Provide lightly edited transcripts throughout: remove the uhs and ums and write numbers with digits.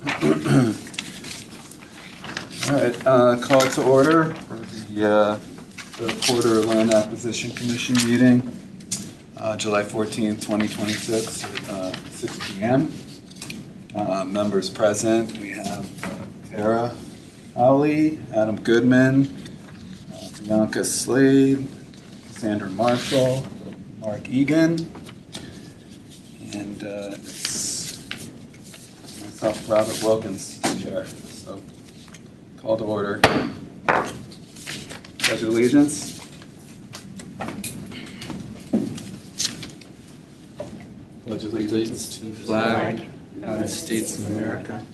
All right, call to order for the third quarter Land Acquisition Commission meeting, July 14th, 2026, at 6 p.m. Members present, we have Tara Howley, Adam Goodman, Bianca Slade, Sandra Marshall, Mark Egan, and it's myself, Robert Wilkins, chair. So, call to order. Pledge of allegiance. Pledge of allegiance to the flag, United States of America,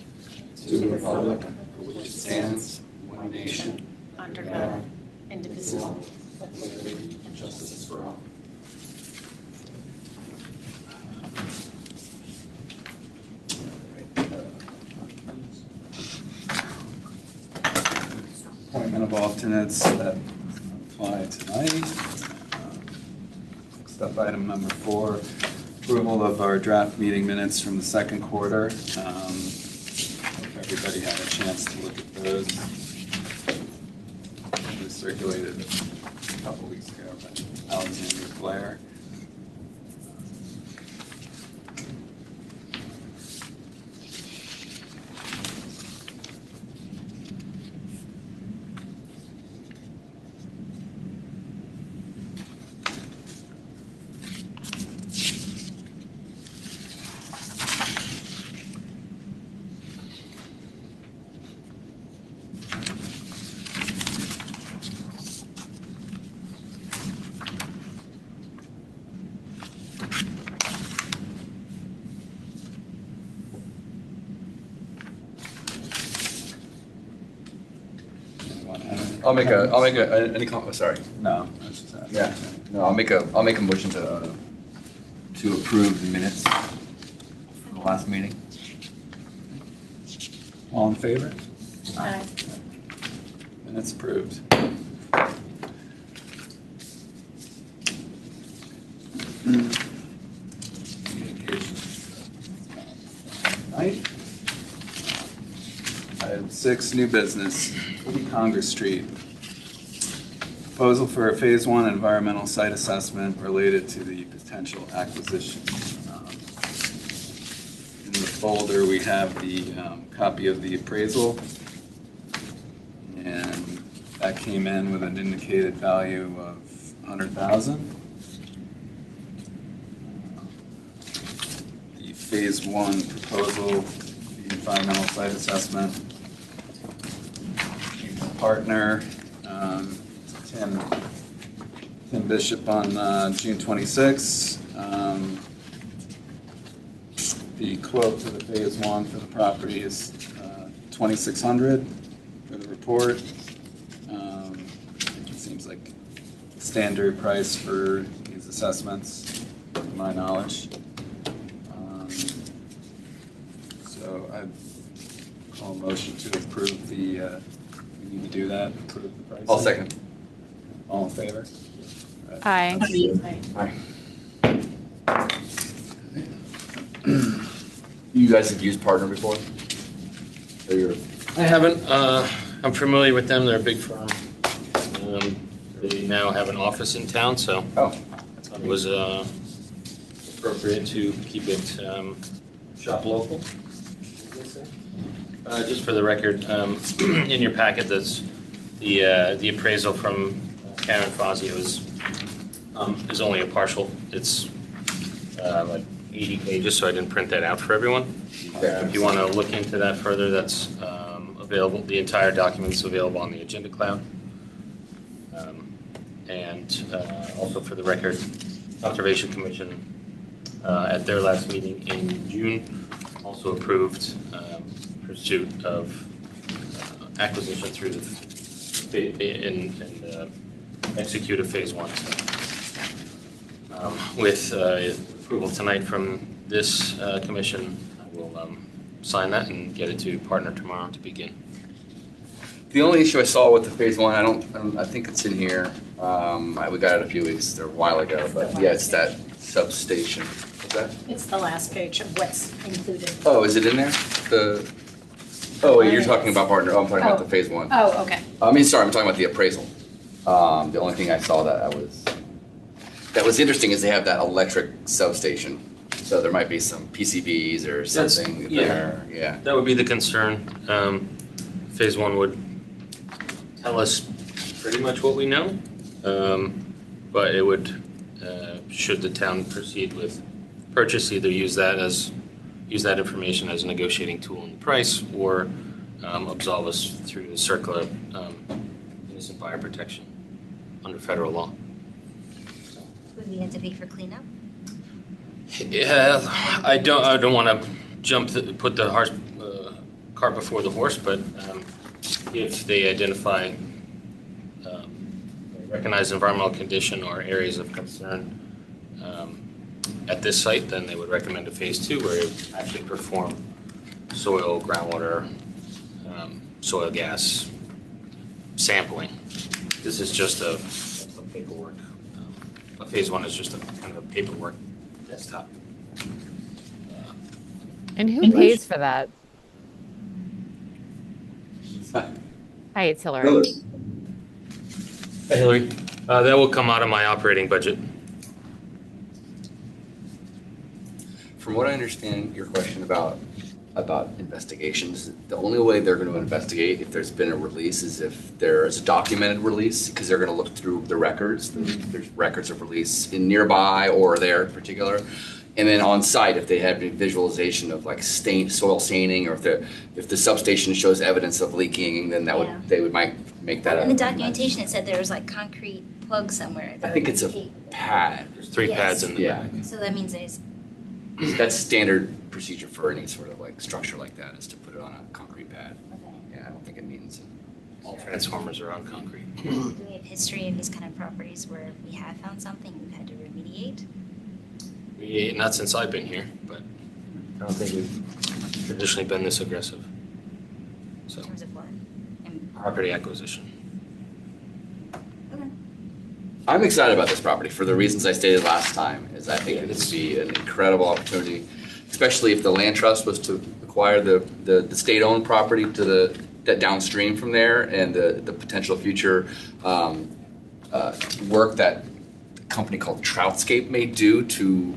to the republic for which it stands, one nation, under God, indivisible, with liberty and justice for all. Appointment of alternates that apply tonight. Next up, item number 4, approval of our draft meeting minutes from the second quarter. Hope everybody had a chance to look at those. They were circulated a couple weeks ago by Alexander Blair. Any comment, sorry. No, that's just that. Yeah, no, I'll make a motion to approve the minutes from the last meeting. All in favor? Aye. Minutes approved. Right. Item 6, new business, 80 Congress Street. Proposal for a Phase 1 environmental site assessment related to the potential acquisition. In the folder, we have the copy of the appraisal, and that came in with an indicated value of $100,000. The Phase 1 proposal, the environmental site assessment. Partner, Tim Bishop on June 26th. The quote for the Phase 1 for the property is $2,600 for the report. It seems like standard price for these assessments, to my knowledge. So I call a motion to approve the, we need to do that, approve the price. I'll second. All in favor? Aye. You guys have used Partner before? Or you're, I haven't. I'm familiar with them. They're a big firm. They now have an office in town, so it was appropriate to keep it shop local. Just for the record, in your packet, there's the appraisal from Karen Fazio is only a partial. It's like 80 pages, so I didn't print that out for everyone. If you want to look into that further, that's available. The entire document is available on the Agenda Cloud. And also for the record, Conservation Commission at their last meeting in June also approved pursuit of acquisition through and execute a Phase 1. So, with approval tonight from this commission, I will sign that and get it to Partner tomorrow to begin. the only issue I saw with the Phase 1, I think it's in here. We got it a few weeks or a while ago, but yeah, it's that substation. What's that? It's the last page of what's included. Oh, is it in there? Oh, wait, you're talking about partner, oh, I'm talking about the phase one. Oh, okay. I mean, sorry, I'm talking about the appraisal. The only thing I saw that was interesting is they have that electric substation. So there might be some PCBs or something yeah. there, yeah. That would be the concern. Phase one would tell us pretty much what we know, but it would, should the town proceed with purchase, either use that information as a negotiating tool in the price, or absolve us through the circular innocent buyer protection under federal law. Would we have to pay for cleanup? Yeah, I don't want to put the cart before the horse, but if they identify recognized environmental condition or areas of concern at this site, then they would recommend a phase two where it would actually perform soil, groundwater, soil gas sampling. This is just a paperwork. A phase one is just a kind of a paperwork desktop. And who pays for that? Hi, it's Hillary. Hey, Hillary. That will come out of my operating budget. From what I understand, your question about investigations, the only way they're going to investigate if there's been a release is if there's a documented release, because they're going to look through the records. There's records of release in nearby or there in particular. And then on site, if they have any visualization of like soil staining, or if the substation shows evidence of leaking, then they might make that. In the documentation, it said there was like concrete plug somewhere. I think it's a pad. There's three Yes. pads in the Yeah. back. So that means there's, That's standard procedure for any sort of like structure like that, is to put it on a concrete pad. Yeah, I don't think it means. All transformers are on concrete. do we have history of these kind of properties where we have found something we've had to remediate? Not since I've been here, but I don't think we've traditionally been this aggressive. So, In terms of what? property acquisition. Okay. I'm excited about this property for the reasons I stated last time, is I think it would be an incredible opportunity, especially if the land trust was to acquire the state-owned property to that downstream from there, and the potential future work that a company called Troutscape may do to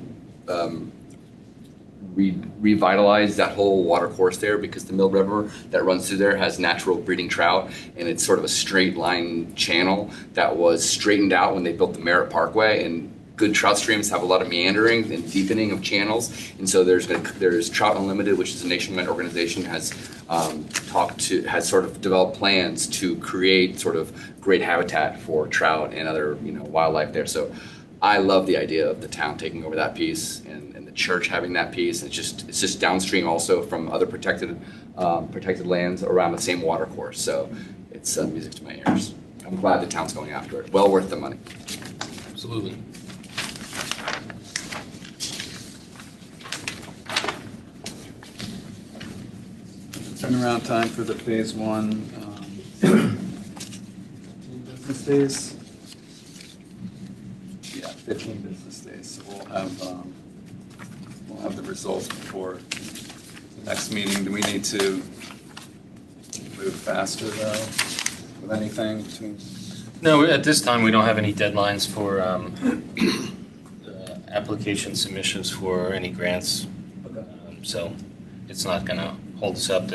revitalize that whole water course there, because the Mill River that runs through there has natural breeding trout, and it's sort of a straight line channel that was straightened out when they built the Merritt Parkway. And good trout streams have a lot of meandering and deepening of channels, and so there's Trout Unlimited, which is a nationwide organization, has sort of developed plans to create sort of great habitat for trout and other wildlife there. So I love the idea of the town taking over that piece, and the church having that piece. It's just downstream also from other protected lands around the same water course. So it's music to my ears. I'm glad the town's going after it. Well worth the money. Absolutely. Turnaround time for the phase one, 15 business days? Yeah, 15 business days, so we'll have the results before the next meeting. Do we need to move faster though, with anything between? No, at this time, we don't have any deadlines for application submissions for any grants. So it's not going to hold us up.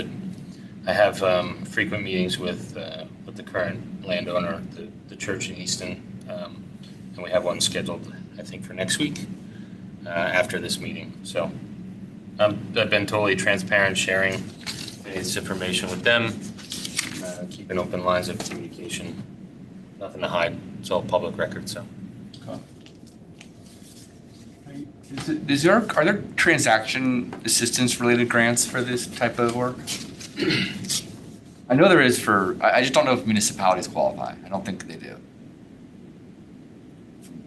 I have frequent meetings with the current landowner, the church in Easton, and we have one scheduled, I think, for next week after this meeting. So I've been totally transparent, sharing this information with them, keeping open lines of communication. Nothing to hide. It's all public record. So. Are there transaction assistance related grants for this type of work? I know there is I just don't know if municipalities qualify. I don't think they do.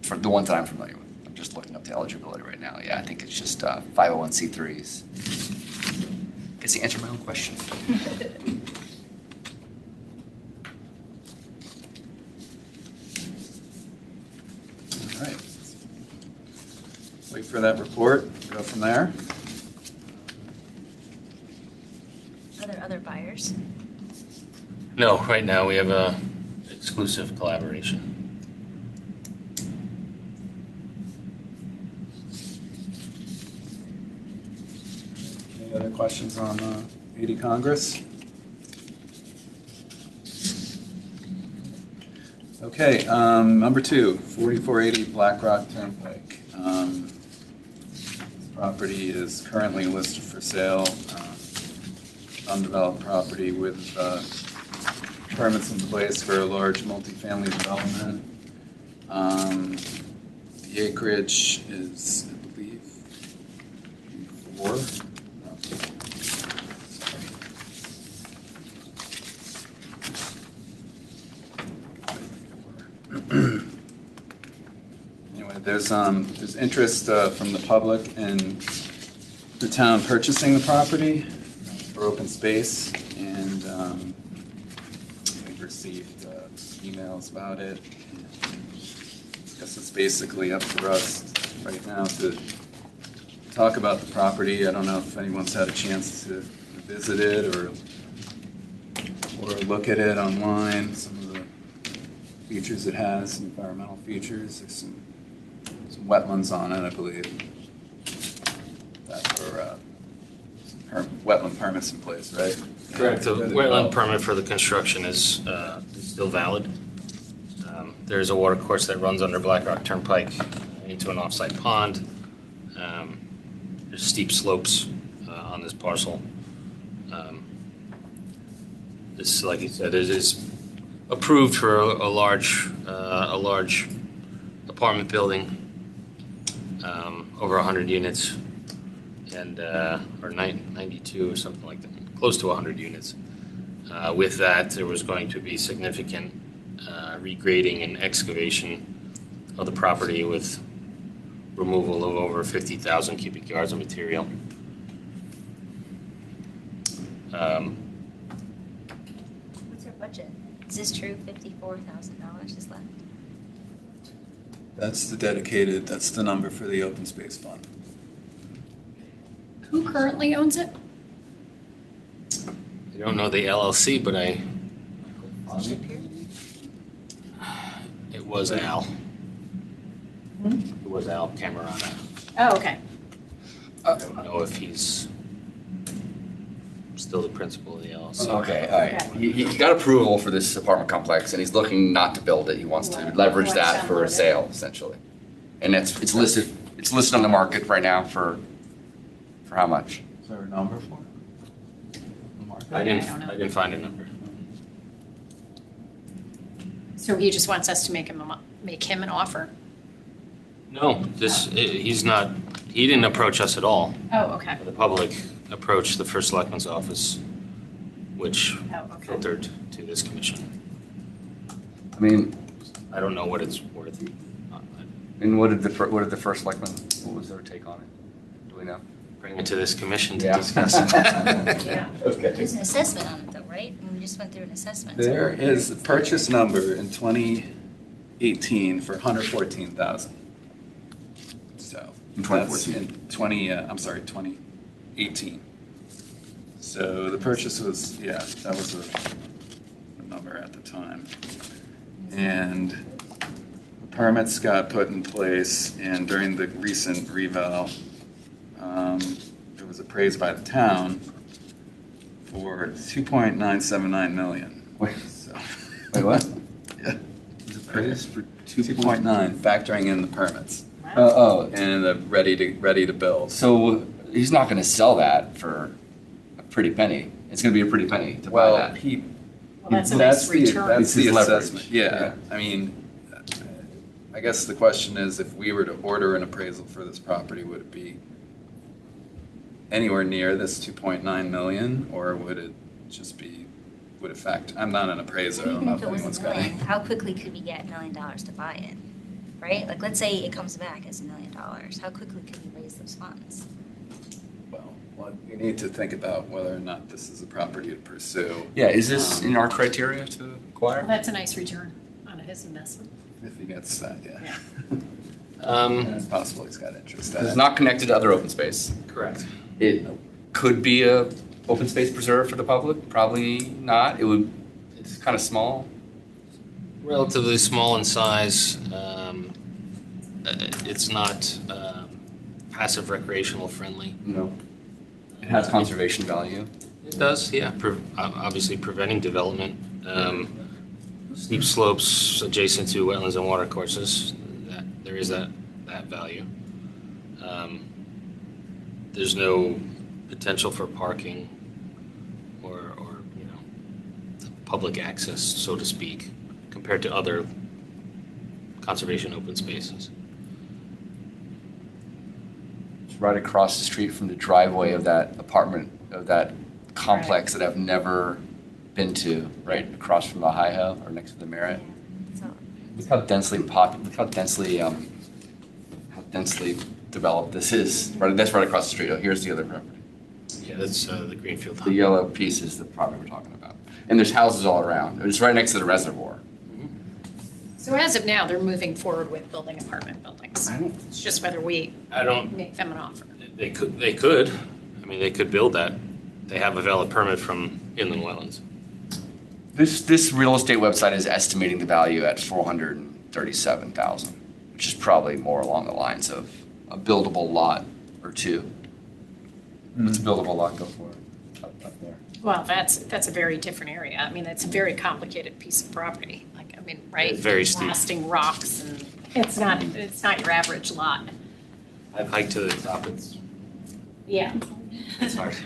For the ones that I'm familiar with. I'm just looking up the eligibility right now. Yeah, I think it's just 501c3s. Guess you answered my own question. All right. Wait for that report, go from there. Are there other buyers? No, right now we have a exclusive collaboration. Any other questions on 80 Congress? Okay, number 2, 4480 Black Rock Turnpike. This property is currently listed for sale, undeveloped property with permits in place for a large multifamily development. The acreage is, I believe, 4. Anyway, there's interest from the public in the town purchasing the property for open space, and we've received emails about it. I guess it's basically up to us right now to talk about the property. I don't know if anyone's had a chance to visit it or look at it online. Some of the features it has, environmental features. There's some wetlands on it, I believe. That for wetland permits in place, right? Correct. The Yeah. wetland permit for the construction is still valid. There's a water course that runs under Black Rock Turnpike into an offsite pond. There's steep slopes on this parcel. This, like you said, is approved for a large apartment building, over 100 units, and or 92 or something like that, close to 100 units. With that, there was going to be significant regrading and excavation of the property with removal of over 50,000 cubic yards of material. What's your budget? Is this true? $54,000 is left? That's the number for the open space fund. Who currently owns it? I don't know the LLC, but it was Al. It was Al Camerata. Oh, okay. I don't know if he's still the principal of the LLC. Okay, all right. Okay. He got approval for this apartment complex, and he's looking not to build it. He wants to leverage that for a sale, essentially. And it's listed on the market right now for how much? Is there a number for it? I don't know. didn't find a number. So he just wants us to make him an offer? No, he didn't approach us at all. Oh, okay. The public approached the first selectman's office, which Oh, okay. filtered to this commission. I mean, I don't know what it's worth. and what did the first selectman, what was their take on it? Do we know? Bring it to this commission to Yeah. discuss. Yeah. Okay. There's an assessment on it though, right? And we just went through an assessment. There is a purchase number in 2018 for 114,000. So. In that's 2014. in 2018. So the purchase was, that was the number at the time. And the permits got put in place, and during the recent reval, it was appraised by the town for $2.979 million. Wait, So, wait, what? yeah, it was appraised for 2.9, factoring in the permits Oh, and the ready to build. so he's not gonna sell that for a pretty penny. It's gonna be a pretty penny to buy Well, that. Well, that's a nice return. That's It's his the leverage. assessment, yeah. I mean, I guess the question is, if we were to order an appraisal for this property, would it be anywhere near this 2.9 million, or would it just be, would it fact, I'm not an appraiser, I don't Even know if if it was anyone's a got million, any. how quickly could we get $1 million to buy it? Right? Like, let's say it comes back as $1 million. How quickly could we raise those funds? Well, we need to think about whether or not this is a property to pursue. Yeah, is this in our criteria to Well, acquire? that's a nice return on his investment. If he gets that, yeah. Yeah. And it's possible he's got interest in It's it. not connected to other open space. Correct. It could be a Open space preserve for the public? Probably not. It's kind of small. Relatively small in size. It's not passive recreational friendly. No. It has conservation value. It does, yeah. Obviously preventing development. Steep slopes adjacent to wetlands and water courses, there is that value. There's no potential for parking or public access, so to speak, compared to other conservation open spaces. It's right across the street from the driveway of that apartment, of that complex that I've never been to, right across from the Hi-Ho or next to the Marriott. So, Look how densely developed this is. Right, that's right across the street. Oh, here's the other property. Yeah, that's the Greenfield. The yellow piece is the property we're talking about. And there's houses all around. It's right next to the reservoir. So as of now, they're moving forward with building apartment buildings. I don't, It's just whether we I don't, make them an offer. they could. I mean, they could build that. They have a valid permit from inland wetlands. this real estate website is estimating the value at $437,000, which is probably more along the lines of a buildable lot or two. What's a buildable lot go for? Up there. Well, that's a very different area. I mean, it's a very complicated piece of property. Like, I mean, right? It's very steep. Blasting rocks and it's not your average lot. I've hiked to the top. Yeah. It's hard.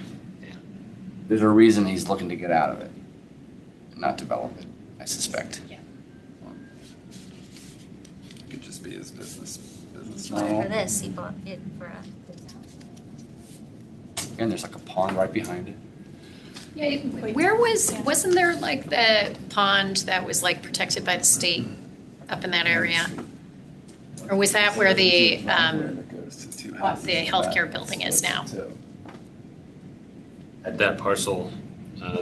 There's a reason he's looking to get out of it, not develop it, I suspect. Yeah. It could just be his business but model. for this, he bought it for a. And there's like a pond right behind it. Yeah, wasn't there like the pond that was like protected by the state up in that area? Or was that where the healthcare building is now? At that parcel,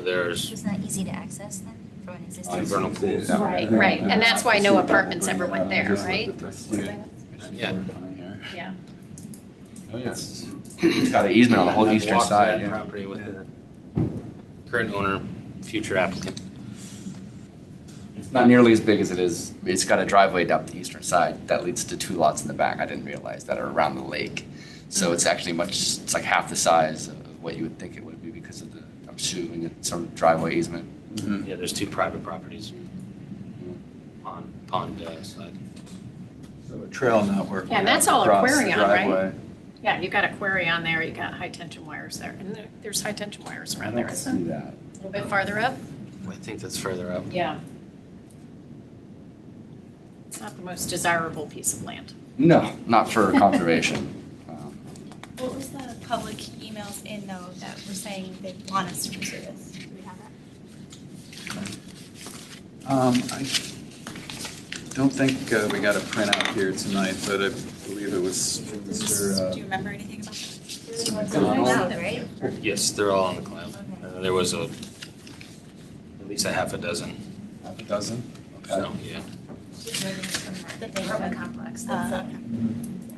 there's It's not easy to access then from an existing. vernal pools. Right, right. And that's why no apartments ever went there, right? Yeah. Yeah. Oh, yes. It's got an easement on the whole I've eastern walked side. that Yeah. property with the current owner, future applicant. It's not nearly as big as it is. It's got a driveway up the eastern side that leads to two lots in the back. I didn't realize that are around the lake. So it's actually it's like half the size of what you would think it would be because of I'm assuming it's some driveway easement. Yeah, there's two private properties. Pond side. So a trail network. Yeah, and that's all across the Aquarion, right? driveway. Yeah, you've got a quarry on there, you got high tension wires there, and there's high tension wires I around there, don't isn't see there? that. A little bit farther up? I think that's further up. Yeah. It's not the most desirable piece of land. No, not for conservation. What was the public emails in though that were saying they want us to pursue this? Do we have that? I don't think we got a printout here tonight, but I believe it was from Do Mr. you remember anything about that? It's out, right? Yes, they're all on the cloud. Okay. There was at least a half a dozen. Half a dozen? So, Okay. yeah. The apartment complex.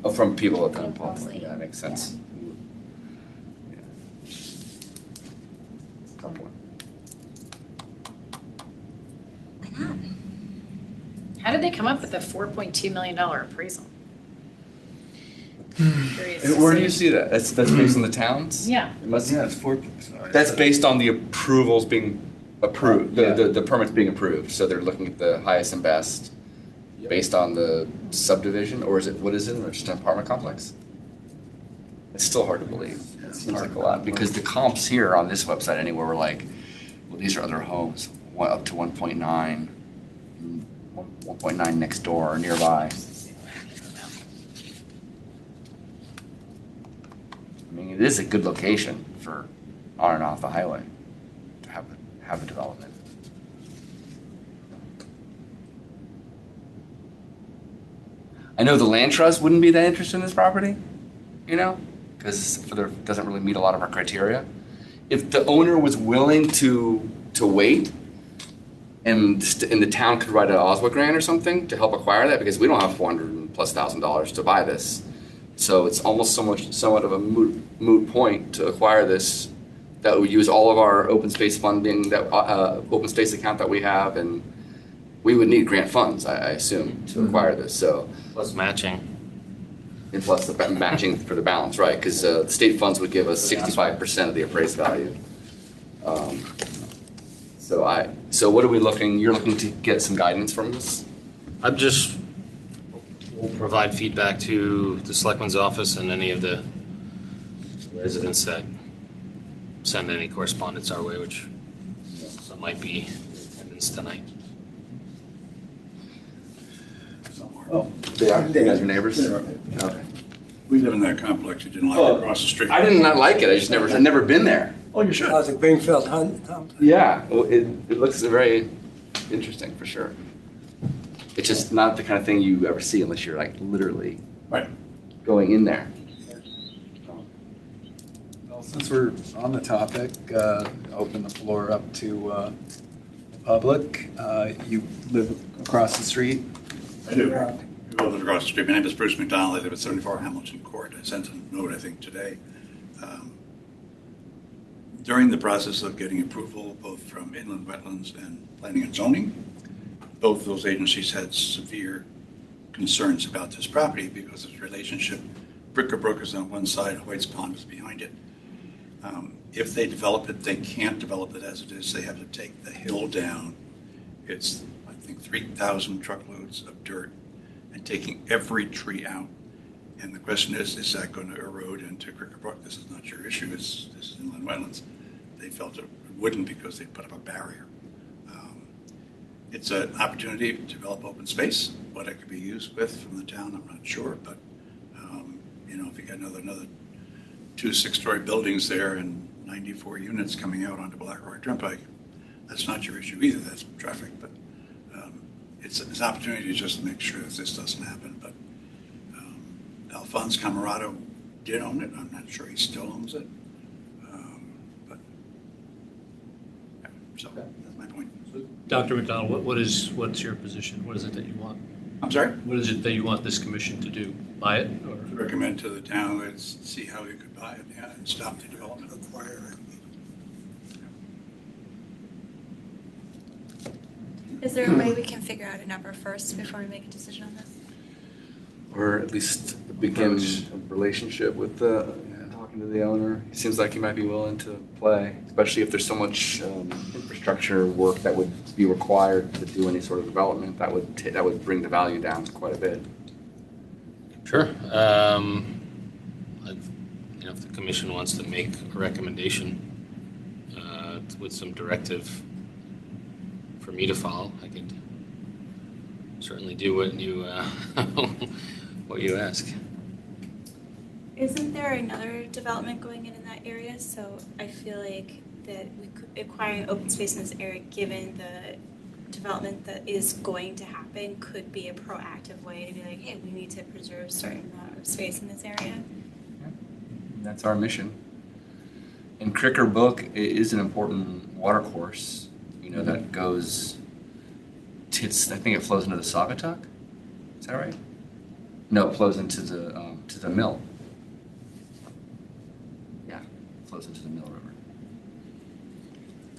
Oh, from people at the pond. Mostly. Yeah, that makes sense. Yeah. Tough one. Why not? How did they come up with a $4.2 million appraisal? Curious to And where do you see that? That's based on the towns? Yeah. It must, Yeah, it's sorry. that's based on the approvals being approved, Yeah. the permits being approved. So they're looking at the highest and best based on the subdivision, or what is it, or just an apartment complex? It's still hard to believe. It seems like a lot, because the comps here on this website anywhere were like, well, these are other homes, up to 1.9, 1.9 next door or nearby. I mean, it is a good location for on and off the highway to have a development. I know the land trust wouldn't be that interested in this property, because it doesn't really meet a lot of our criteria. If the owner was willing to wait, and the town could write an Oswald grant or something to help acquire that, because we don't have $400,000+ to buy this. So it's almost somewhat of a moot point to acquire this that would use all of our open space funding, that open space account that we have, and we would need grant funds, I assume, to acquire this. So, Plus matching. and plus the matching for the balance, right? Because the state funds would give us 65% of the appraised value. So what are we looking? You're looking to get some guidance from us? I'm just, we'll provide feedback to the selectman's office and any of the residents that send any correspondence our way, which some might be in attendance tonight. Oh, They are. You guys are neighbors. They are. Okay. We live in that complex, you didn't like Oh, it across the street. I did not like it. I just I've never been there. Oh, you should. How's it Greenfield Hunt? Yeah, well, it looks very interesting for sure. It's just not the kind of thing you ever see unless you're like literally Right. going in there. well, since we're on the topic, open the floor up to the public. You live across the street? I do. We live across the street. My name is Bruce McDonald. I live at 74 Hamilton Court. I sent a note, I think, today. During the process of getting approval, both from Inland Wetlands and Planning and Zoning, both those agencies had severe concerns about this property because of its relationship. Bricker Brook is on one side, Hoyt's Pond is behind it. If they develop it, they can't develop it as it is. They have to take the hill down. It's, I think, 3,000 truckloads of dirt and taking every tree out. And the question is that going to erode into Cricker Brook? This is not your issue. This is inland wetlands. They felt it wouldn't because they put up a barrier. It's an opportunity to develop open space. What it could be used with from the town, I'm not sure. But if you got another 2 6-story buildings there and 94 units coming out onto Black Rock Turnpike, that's not your issue either. That's traffic. But it's an opportunity just to make sure that this doesn't happen. But Alphonse Camarado did own it. I'm not sure he still owns it. So that's my point. Dr. McDonald, what's your position? What is it that you want? I'm sorry? What is it that you want this commission to do? Buy it or? Recommend to the town, let's see how we could buy it, yeah, and stop the development. Acquire it. Is there a way we can figure out a number first before we make a decision on this? Or at least begin a relationship with talking to the owner. He seems like he might be willing to play, especially if there's so much infrastructure work that would be required to do any sort of development. That would bring the value down quite a bit. Sure. If the commission wants to make a recommendation with some directive for me to follow, I could certainly do what you what you ask. Isn't there another development going in that area? So I feel like that acquiring open space in this area, given the development that is going to happen, could be a proactive way to be like, hey, we need to preserve a certain amount of space in this area. That's our mission. And Cricker Brook is an important water course, that goes, I think it flows into the Saugatuck. Is that right? No, it flows into the mill. Yeah, it flows into the Mill River.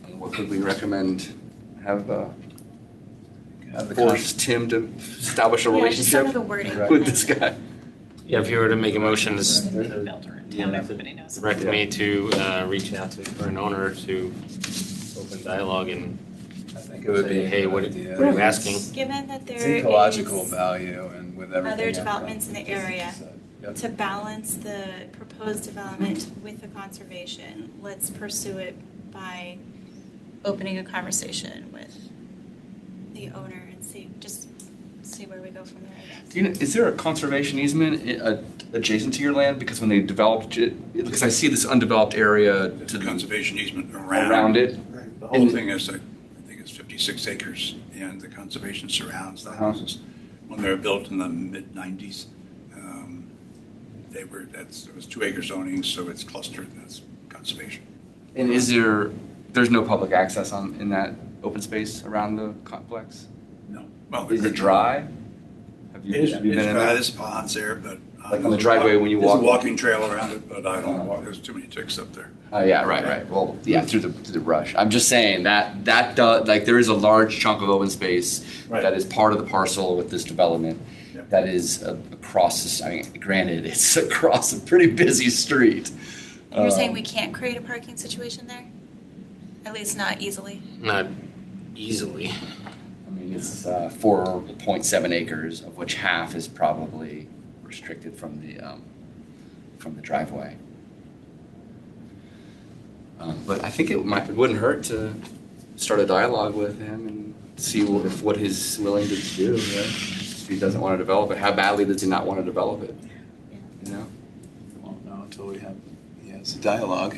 And what could we recommend? Have force Tim to establish a Yeah, just some relationship of the wording. with this guy. Yeah, if you were to make a motion to Builder in town, everybody knows. direct me to reach out to an owner to open dialogue and I think it would be say, a hey, good what idea. are you asking? Given that It's there ecological is value and with everything. other I've developments in done, the area, Yep. to balance the proposed development with the conservation, let's pursue it by opening a conversation with the owner and see where we go from there, I guess. Is there a conservation easement adjacent to your land? Because when they developed it, because I see this undeveloped area It's to a the conservation easement around it. The whole thing is, I think it's 56 acres, and the conservation surrounds the houses. When they were built in the mid-90s, it was 2 acre zoning, so it's clustered, and that's conservation. And there's no public access in that open space around the complex? No. Well, Is it dry? Have you been in It's dry, there? there's ponds there, but Like on the driveway when you There's a walk? walking trail around it, but I don't walk, there's too many ticks up there. Yeah, right. Well, yeah, through the brush. I'm just saying that does, like, there is a large chunk of open space Right. that is part of the parcel with this development. Yeah. That is across this, I mean, granted, it's across a pretty busy street. And you're saying we can't create a parking situation there? At least not easily? Not easily. I mean, it's 4.7 acres, of which half is probably restricted from the driveway. But I think it wouldn't hurt to start a dialogue with him and see what he's willing to do. Right? If he doesn't want to develop it, how badly does he not want to develop it? You know, We won't know until he has a dialogue.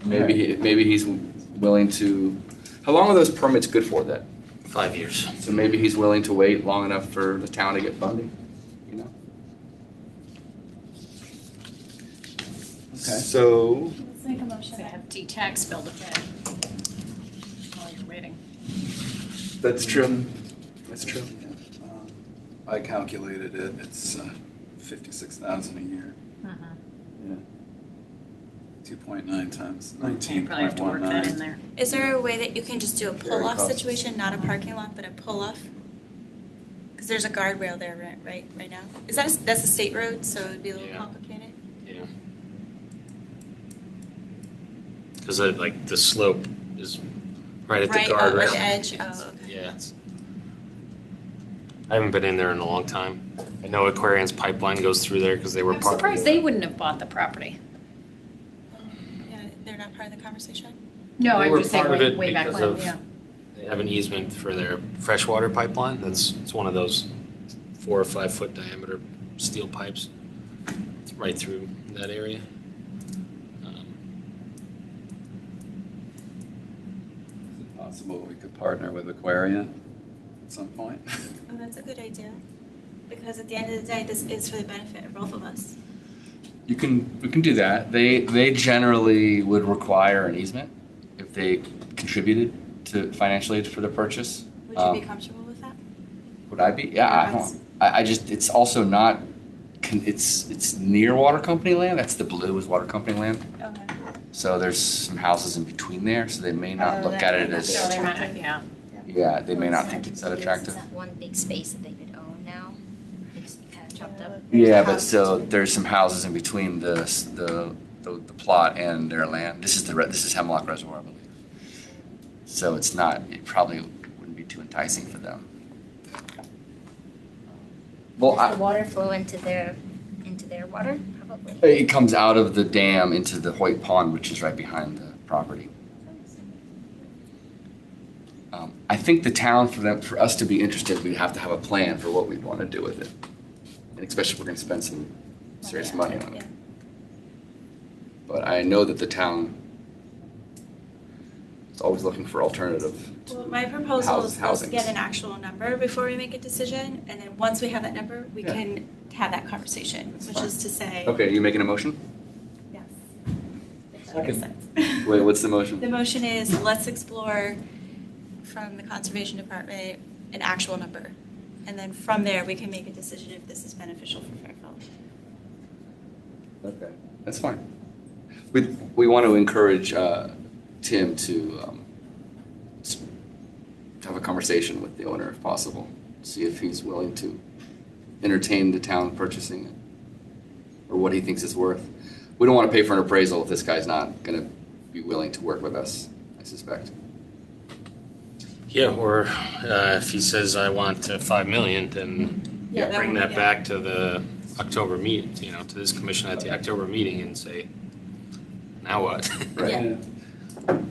maybe he's willing to. How long are those permits good for? That 5 years. so maybe he's willing to wait long enough for the town to get funding. You know. Okay. So. Let's make a motion. To have D-Tax build a bed while you're waiting. That's true. That's true. I calculated it, it's 56,000 a year. Yeah. 2.9 times You probably have to work that in 19.19. there. Is there a way that you can just do a Very pull-off costly. situation, not a parking lot, but a pull-off? Because there's a guardrail there right now. That's a state road, so it'd be a little Yeah. complicated. Yeah. Because like the slope is right at the Right guardrail. at the edge, oh, okay. Yeah. I haven't been in there in a long time. I know Aquarian's pipeline goes through there because they were I'm part of surprised it. they wouldn't have bought the property. Yeah, they're not part of the conversation? No, They I'm were just saying part of it way back because when, of- yeah. They have an easement for their freshwater pipeline. It's one of those 4 or 5 foot diameter steel pipes right through that area. Is it possible we could partner with Aquarian at some point? Oh, that's a good idea. Because at the end of the day, this is for the benefit of both of us. We can do that. They generally would require an easement if they contributed to financially for the purchase. Would you be comfortable with that? Would I be? Yeah, I don't. I just it's also not. It's near water company land. That's the blue is water company land. Okay. So there's some houses in between there, so they may not look at it as. So they're not, yeah. Yeah, they may not think it's that attractive. Is that one big space that they could own now? It's kind of chopped up. Yeah, but so there's some houses in between the plot and their land. This is Hemlock Reservoir, I believe. So it's not. It probably wouldn't be too enticing for them. Well, Does the water flow into their water? Probably. it comes out of the dam into the Hoyt Pond, which is right behind the property. I think the town, for us to be interested, we'd have to have a plan for what we'd want to do with it, and especially if we're going to spend some serious money on it. Yeah. But I know that the town is always looking for alternative. Well, my proposal is let's Housing. get an actual number before we make a decision, and then once we have that number, we Yeah. can have that conversation, That's which fine. is to say. Okay, you making a motion? Yes. If that makes sense. Wait, what's the The motion? motion is, let's explore from the Conservation Department an actual number. And then from there, we can make a decision if this is beneficial for Fairfield. Okay, that's fine. We want to encourage Tim to have a conversation with the owner if possible, see if he's willing to entertain the town purchasing it, or what he thinks it's worth. We don't want to pay for an appraisal if this guy's not going to be willing to work with us, I suspect. Yeah, or if he says I want 5 million, then Yeah, that bring would- that yeah. back to the October meeting, to this commission at the October meeting and say, now what? Right. Yeah. Okay.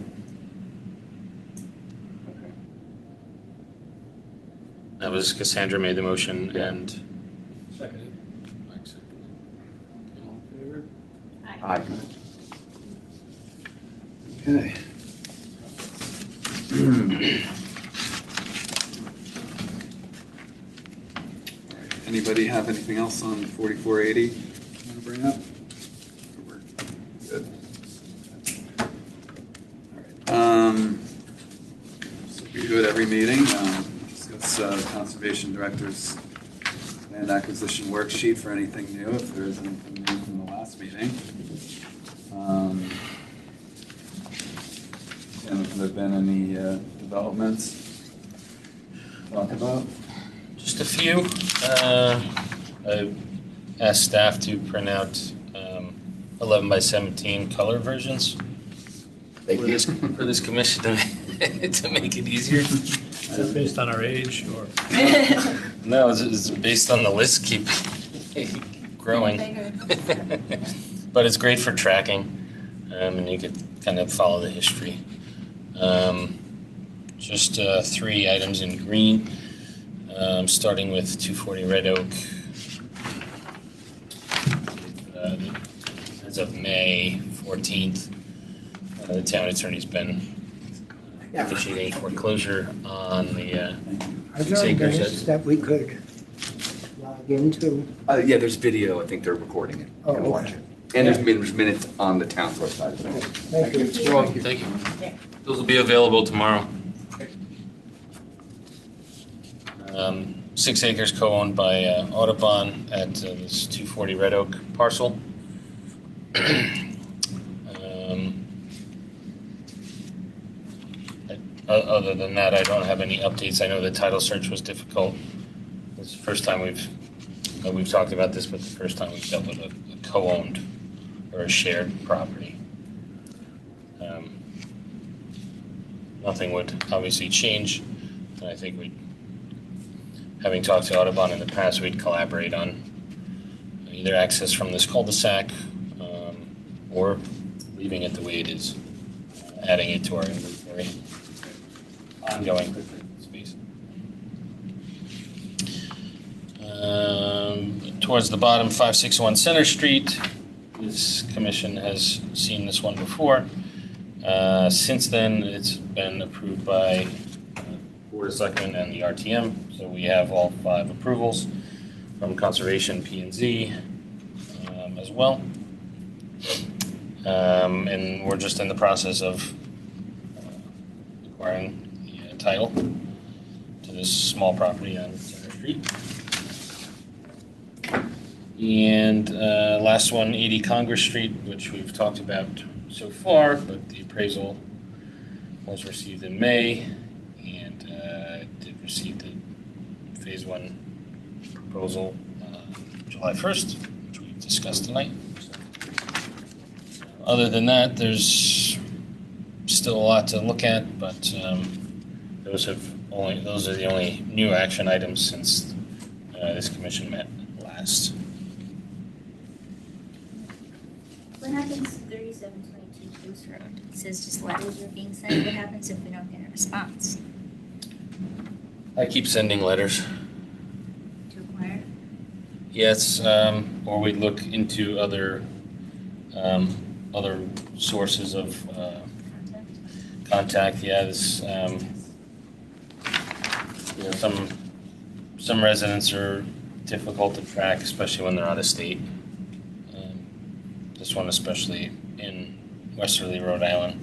That was Cassandra made the motion Yeah. and Seconded. Mike seconded. All in favor? Aye. Okay. Anybody have anything else on 4480 want to bring up? We're good. All right. So we do it every meeting. Discuss conservation director's land acquisition worksheet for anything new, if there is anything new from the last meeting. And have there been any developments to talk about? Just a few. I asked staff to print out 11 by 17 color versions Thank for you. this commission to make it easier. Is that based on our age or? No, it's based on the list keep growing. But it's great for tracking, and you could kind of follow the history. Just 3 items in green, starting with 240 Red Oak. As of May 14th, the town attorney's been initiating foreclosure on the Are there 6 acres. minutes that we could log into? Yeah, there's video. I think they're recording it. Oh, You can watch okay. it. And there's minutes on the town website as well. Thank you. You're welcome. Thank you. Those will be available tomorrow. 6 acres co-owned by Audubon at this 240 Red Oak parcel. Other than that, I don't have any updates. I know the title search was difficult. It's the first time we've talked about this, but the first time we've dealt with a co-owned or a shared property. Nothing would obviously change, and I think having talked to Audubon in the past, we'd collaborate on either access from this cul-de-sac or leaving it the way it is, adding it to our inventory. Ongoing space. Towards the bottom, 561 Center Street. This commission has seen this one before. Since then, it's been approved by Board of Selectmen and the RTM. So we have all 5 approvals from Conservation, P&Z as well. And we're just in the process of acquiring the title to this small property on Center Street. And last one, 80 Congress Street, which we've talked about so far, but the appraisal was received in May, and did receive the Phase 1 proposal July 1st, which we discussed tonight. Other than that, there's still a lot to look at, but those are the only new action items since this commission met last. What happens to 3722 Bruce Road? It says just letters are being sent. What happens if we don't get a response? I keep sending letters. To acquire? Yes, or we look into other sources of contact. Yeah, this some residents are difficult to track, especially when they're out of state. This one especially in Westerly, Rhode Island,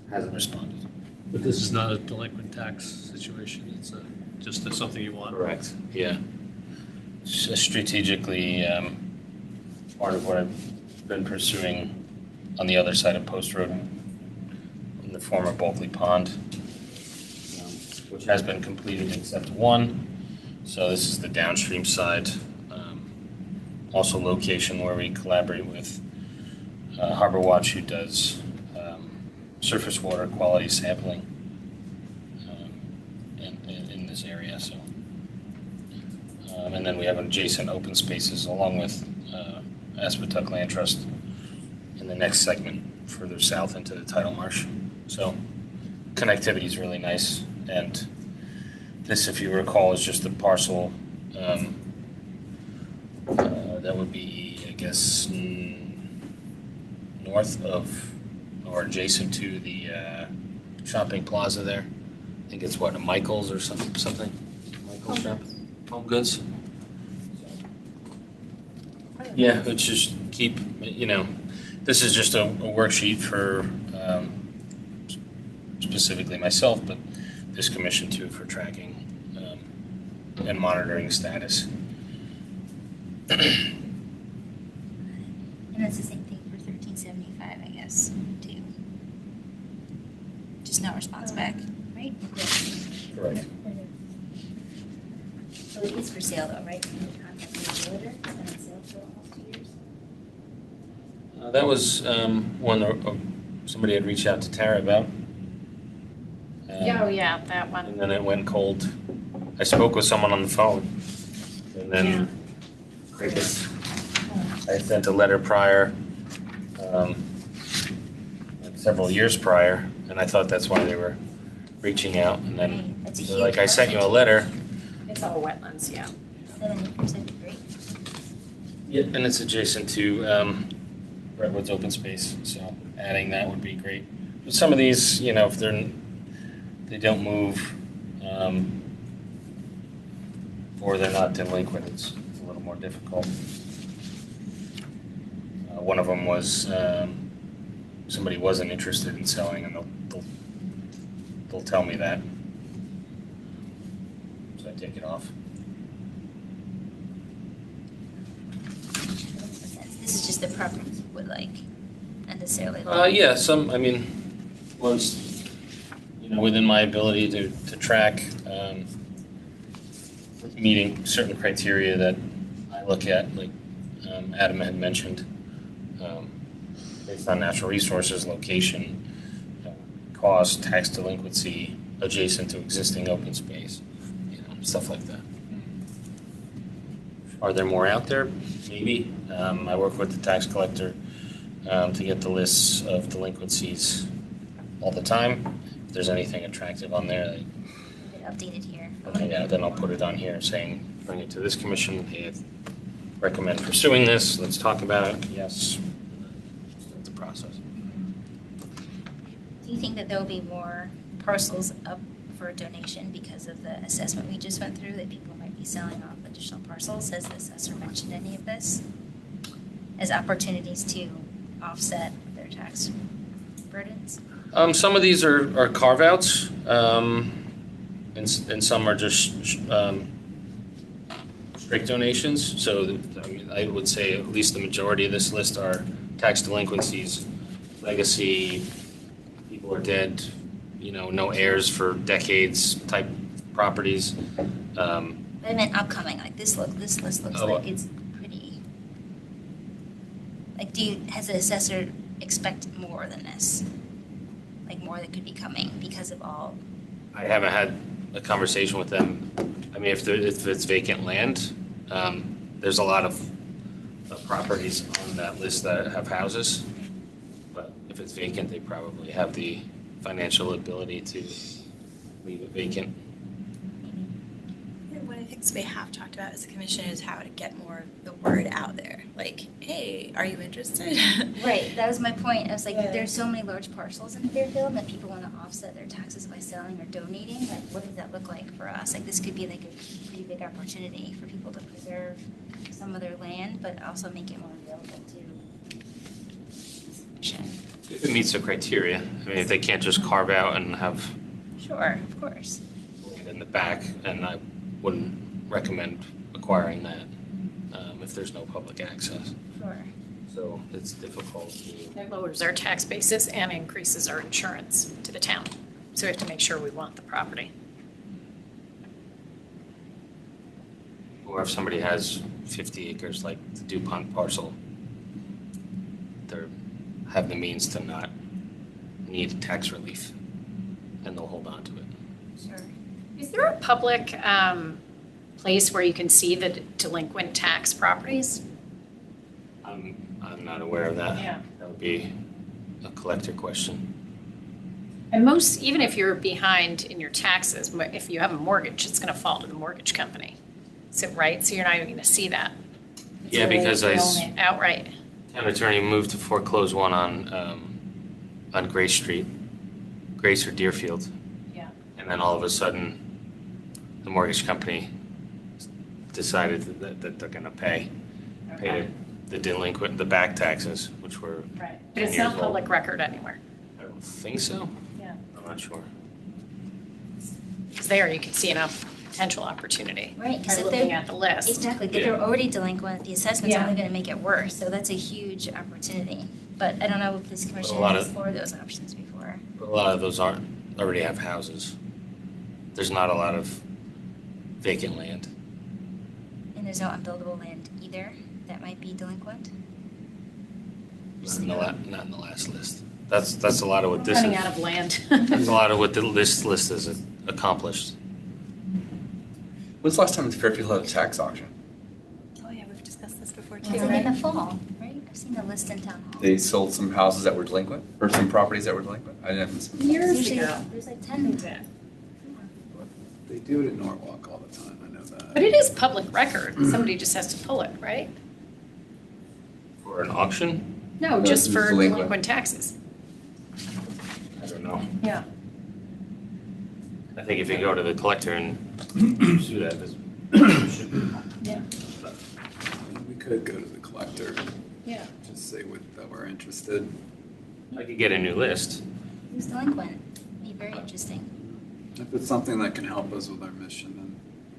hasn't responded. But this is not a delinquent tax situation, it's just something you want. Correct. Yeah. Strategically, part of what I've been pursuing on the other side of Post Road in the former Bulkley Pond, which has been completed except one. So this is the downstream side. Also location where we collaborate with Harbor Watch, who does surface water quality sampling in this area. So, and then we have adjacent open spaces along with Aspetuck Land Trust in the next segment further south into the tidal marsh. So connectivity is really nice. And this, if you recall, is just a parcel that would be, I guess, north of or adjacent to the shopping plaza there. I think it's what, a Michael's or something? Michael's shop? Home Goods? Yeah, it's just this is just a worksheet for specifically myself, but this commission too for tracking and monitoring the status. And that's the same thing for 1375, I guess, too. Just no response back, right? Correct. So it is for sale though, right? You contacted the realtor, it's been on sale for almost 2 years. That was one somebody had reached out to Tara about. Oh, yeah, that one. And then it went cold. I spoke with someone on the phone, and then crickets. I sent a letter prior, like several years prior, and I thought that's why they were reaching out. And then That's a they're huge like, I sent you a market. letter. It's all wetlands, yeah. 70% great. Yeah. And it's adjacent to Redwood's open space, so adding that would be great. But some of these, you know, if they don't move, or they're not delinquent, it's a little more difficult. One of them was somebody wasn't interested in selling, and they'll tell me that. So I take it off. This is just the preference you would like, not necessarily like. Yeah, I mean, was, you know, within my ability to track, meeting certain criteria that I look at, like Adam had mentioned, based on natural resources, location, cost, tax delinquency, adjacent to existing open space, you know, stuff like that. Are there more out there? Maybe. I work with the tax collector to get the lists of delinquencies all the time. If there's anything attractive on there, Get updated here. yeah, then I'll put it on here saying, bring it to this commission, hey, I recommend pursuing this, let's talk about it, yes. Start the process. Do you think that there'll be more parcels up for donation because of the assessment we just went through, that people might be selling off additional parcels? Has the assessor mentioned any of this as opportunities to offset their tax burdens? Some of these are carve-outs, and some are just straight donations. So I mean, I would say at least the majority of this list are tax delinquencies, legacy, people are dead, you know, no heirs for decades type properties. But I meant upcoming, like this list looks Oh. like it's pretty. Like, has the assessor expect more than this? Like more that could be coming because of all? I haven't had a conversation with them. I mean, if it's vacant land, there's a lot of properties on that list that have houses. But if it's vacant, they probably have the financial ability to leave it vacant. One of the things we have talked about as a commission is how to get more of the word out there. Like, hey, are you interested? Right, that was my point. I was like, Yeah. there's so many large parcels in Fairfield that people want to offset their taxes by selling or donating. Like, what does that look like for us? Like, this could be like a pretty big opportunity for people to preserve some of their land, but also make it more available to this commission. If it meets the criteria, I mean, if they can't just carve out and have Sure, of course. it in the back, and I wouldn't recommend acquiring that if there's no public access. Sure. So it's difficult to. It lowers our tax basis and increases our insurance to the town. So we have to make sure we want the property. Or if somebody has 50 acres like the DuPont parcel, they have the means to not need tax relief, and they'll hold on to it. Sure. Is there a public place where you can see the delinquent tax properties? I'm not aware of that. Yeah. That would be a collector question. And most, even if you're behind in your taxes, if you have a mortgage, it's going to fall to the mortgage company. So, right? So you're not even going to see that. It's Yeah, because they I own it outright. Town attorney moved to foreclose one on Grace Street, Grace or Deerfield. Yeah. And then all of a sudden, the mortgage company decided that they're gonna pay the delinquent, the back taxes, which were Right. 10 But it's years not old. public record anywhere. I don't think so. Yeah. I'm not sure. It's there, you can see it up potential opportunity Right, by because if looking they're, at the list. exactly, if they're already delinquent, the assessment's Yeah. only gonna make it worse, so that's a huge opportunity. But I don't know if this commission lot has of- explored those options before. A lot of those already have houses. There's not a lot of vacant land. And there's no unbuildable land either that might be delinquent. Not in the last list. That's a lot of what this is. Running out of land. That's a lot of what this list has accomplished. When's the last time Fairfield had a tax auction? Oh yeah, we've discussed this before It's too, in right? the fall, right? I've seen the list in town hall. They sold some houses that were delinquent, or some properties that were delinquent? I didn't. Years Usually, ago. there's like 10. They do it in Norwalk all the time, I know that. But it is public record. Somebody just has to pull it, right? For an auction? No, No, just it's for delinquent. delinquent taxes. I don't know. Yeah. I think if you go to the collector and sue that, this should be. We could go to the collector, Yeah. just say that we're interested. I could get a new list. Who's delinquent? Be very interesting. If it's something that can help us with our mission, then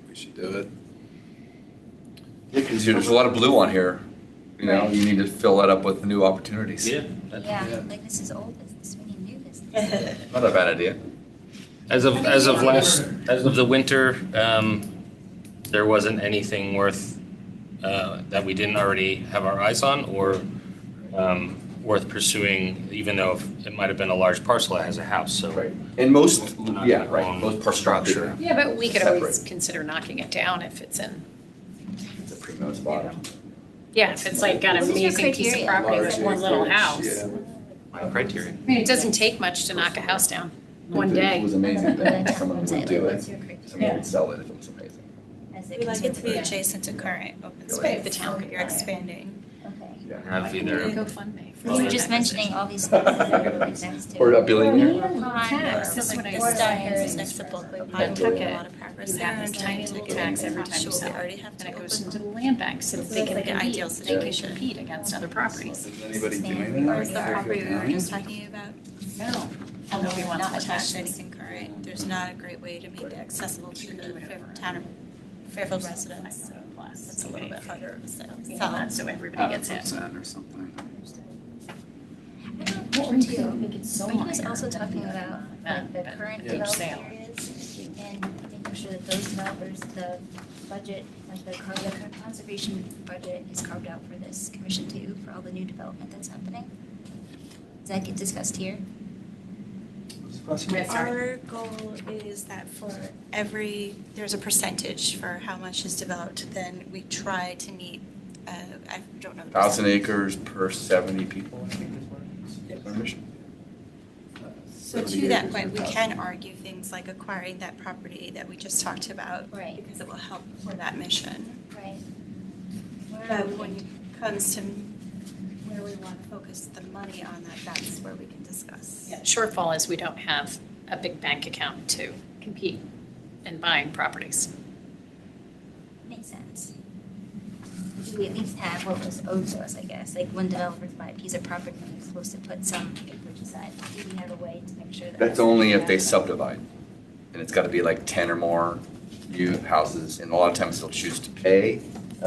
we should do it. Yeah, because there's a lot of blue on here. You know, you need to fill that up with new opportunities. Yeah, Yeah. like this is old business, we need new business. Not a bad idea. As of the winter, there wasn't anything worth that we didn't already have our eyes on or worth pursuing, even though it might have been a large parcel that has a house. So Right. And most, We're not yeah, gonna right, own most parcels are structure. Yeah, but we could always Separate. consider knocking it down if it's in, It's a primo spot. yeah, if it's like got an What is your amazing piece of criteria? property with Large one little acreage, house. yeah. my criteria. I mean, it doesn't take much to knock a house down, one If day. it was amazing, then someone would do What's it. your criteria? Someone would sell it if it was amazing. As a We like it to be consumer? adjacent to current open Right. space. The town could You're buy it. expanding. Okay. Have either GoFundMe. You were just mentioning all these things that everyone next to. Or a billionaire. Tax, that's what I Or said. Stockers next to Bulkway Pond, Nantucket, we have a lot of progress You there. have this and tiny to little get tax it every across, time you should sell we already it. have Then to it goes open? into the land bank so that they it's can like an ideal compete. They can situation. compete against other properties. Is anybody Stand doing that? Or is the Fairfield property we were County? just talking about No. Oh, nobody wants not to attached to tax. anything current? There's not a great way to make it accessible to the town of Fairfield residents. That's a little bit harder to sell. Not so everybody gets it. 0.5% or something. Or two. Make it so Are you guys minor. also talking about like the But current Yeah. developed Sale. areas and making sure that those developers, the budget, like the conservation budget is carved out for this commission too, for all the new development that's happening? Does that get discussed here? Yeah, sorry. Our goal is that for there's a percentage for how much is developed, then we try to meet, I don't know. the 1,000 percentage. acres per 70 people, I think is what it is. Our mission. So 70 to that acres point, per we 1,000. can argue things like acquiring that property that we just talked about. Right. Because it will help for that mission. Right. But when it comes to where we want to focus the money on that, that's where we can discuss. Yeah, shortfall is we don't have a big bank account to compete in buying properties. Makes sense. Do we at least have what was owed to us, I guess? Like when developers buy a piece of property, they're supposed to put some acreage aside. Do we have a way to make sure that? That's only if they subdivide. And it's got to be like 10 or more new houses. And a lot of times they'll choose to pay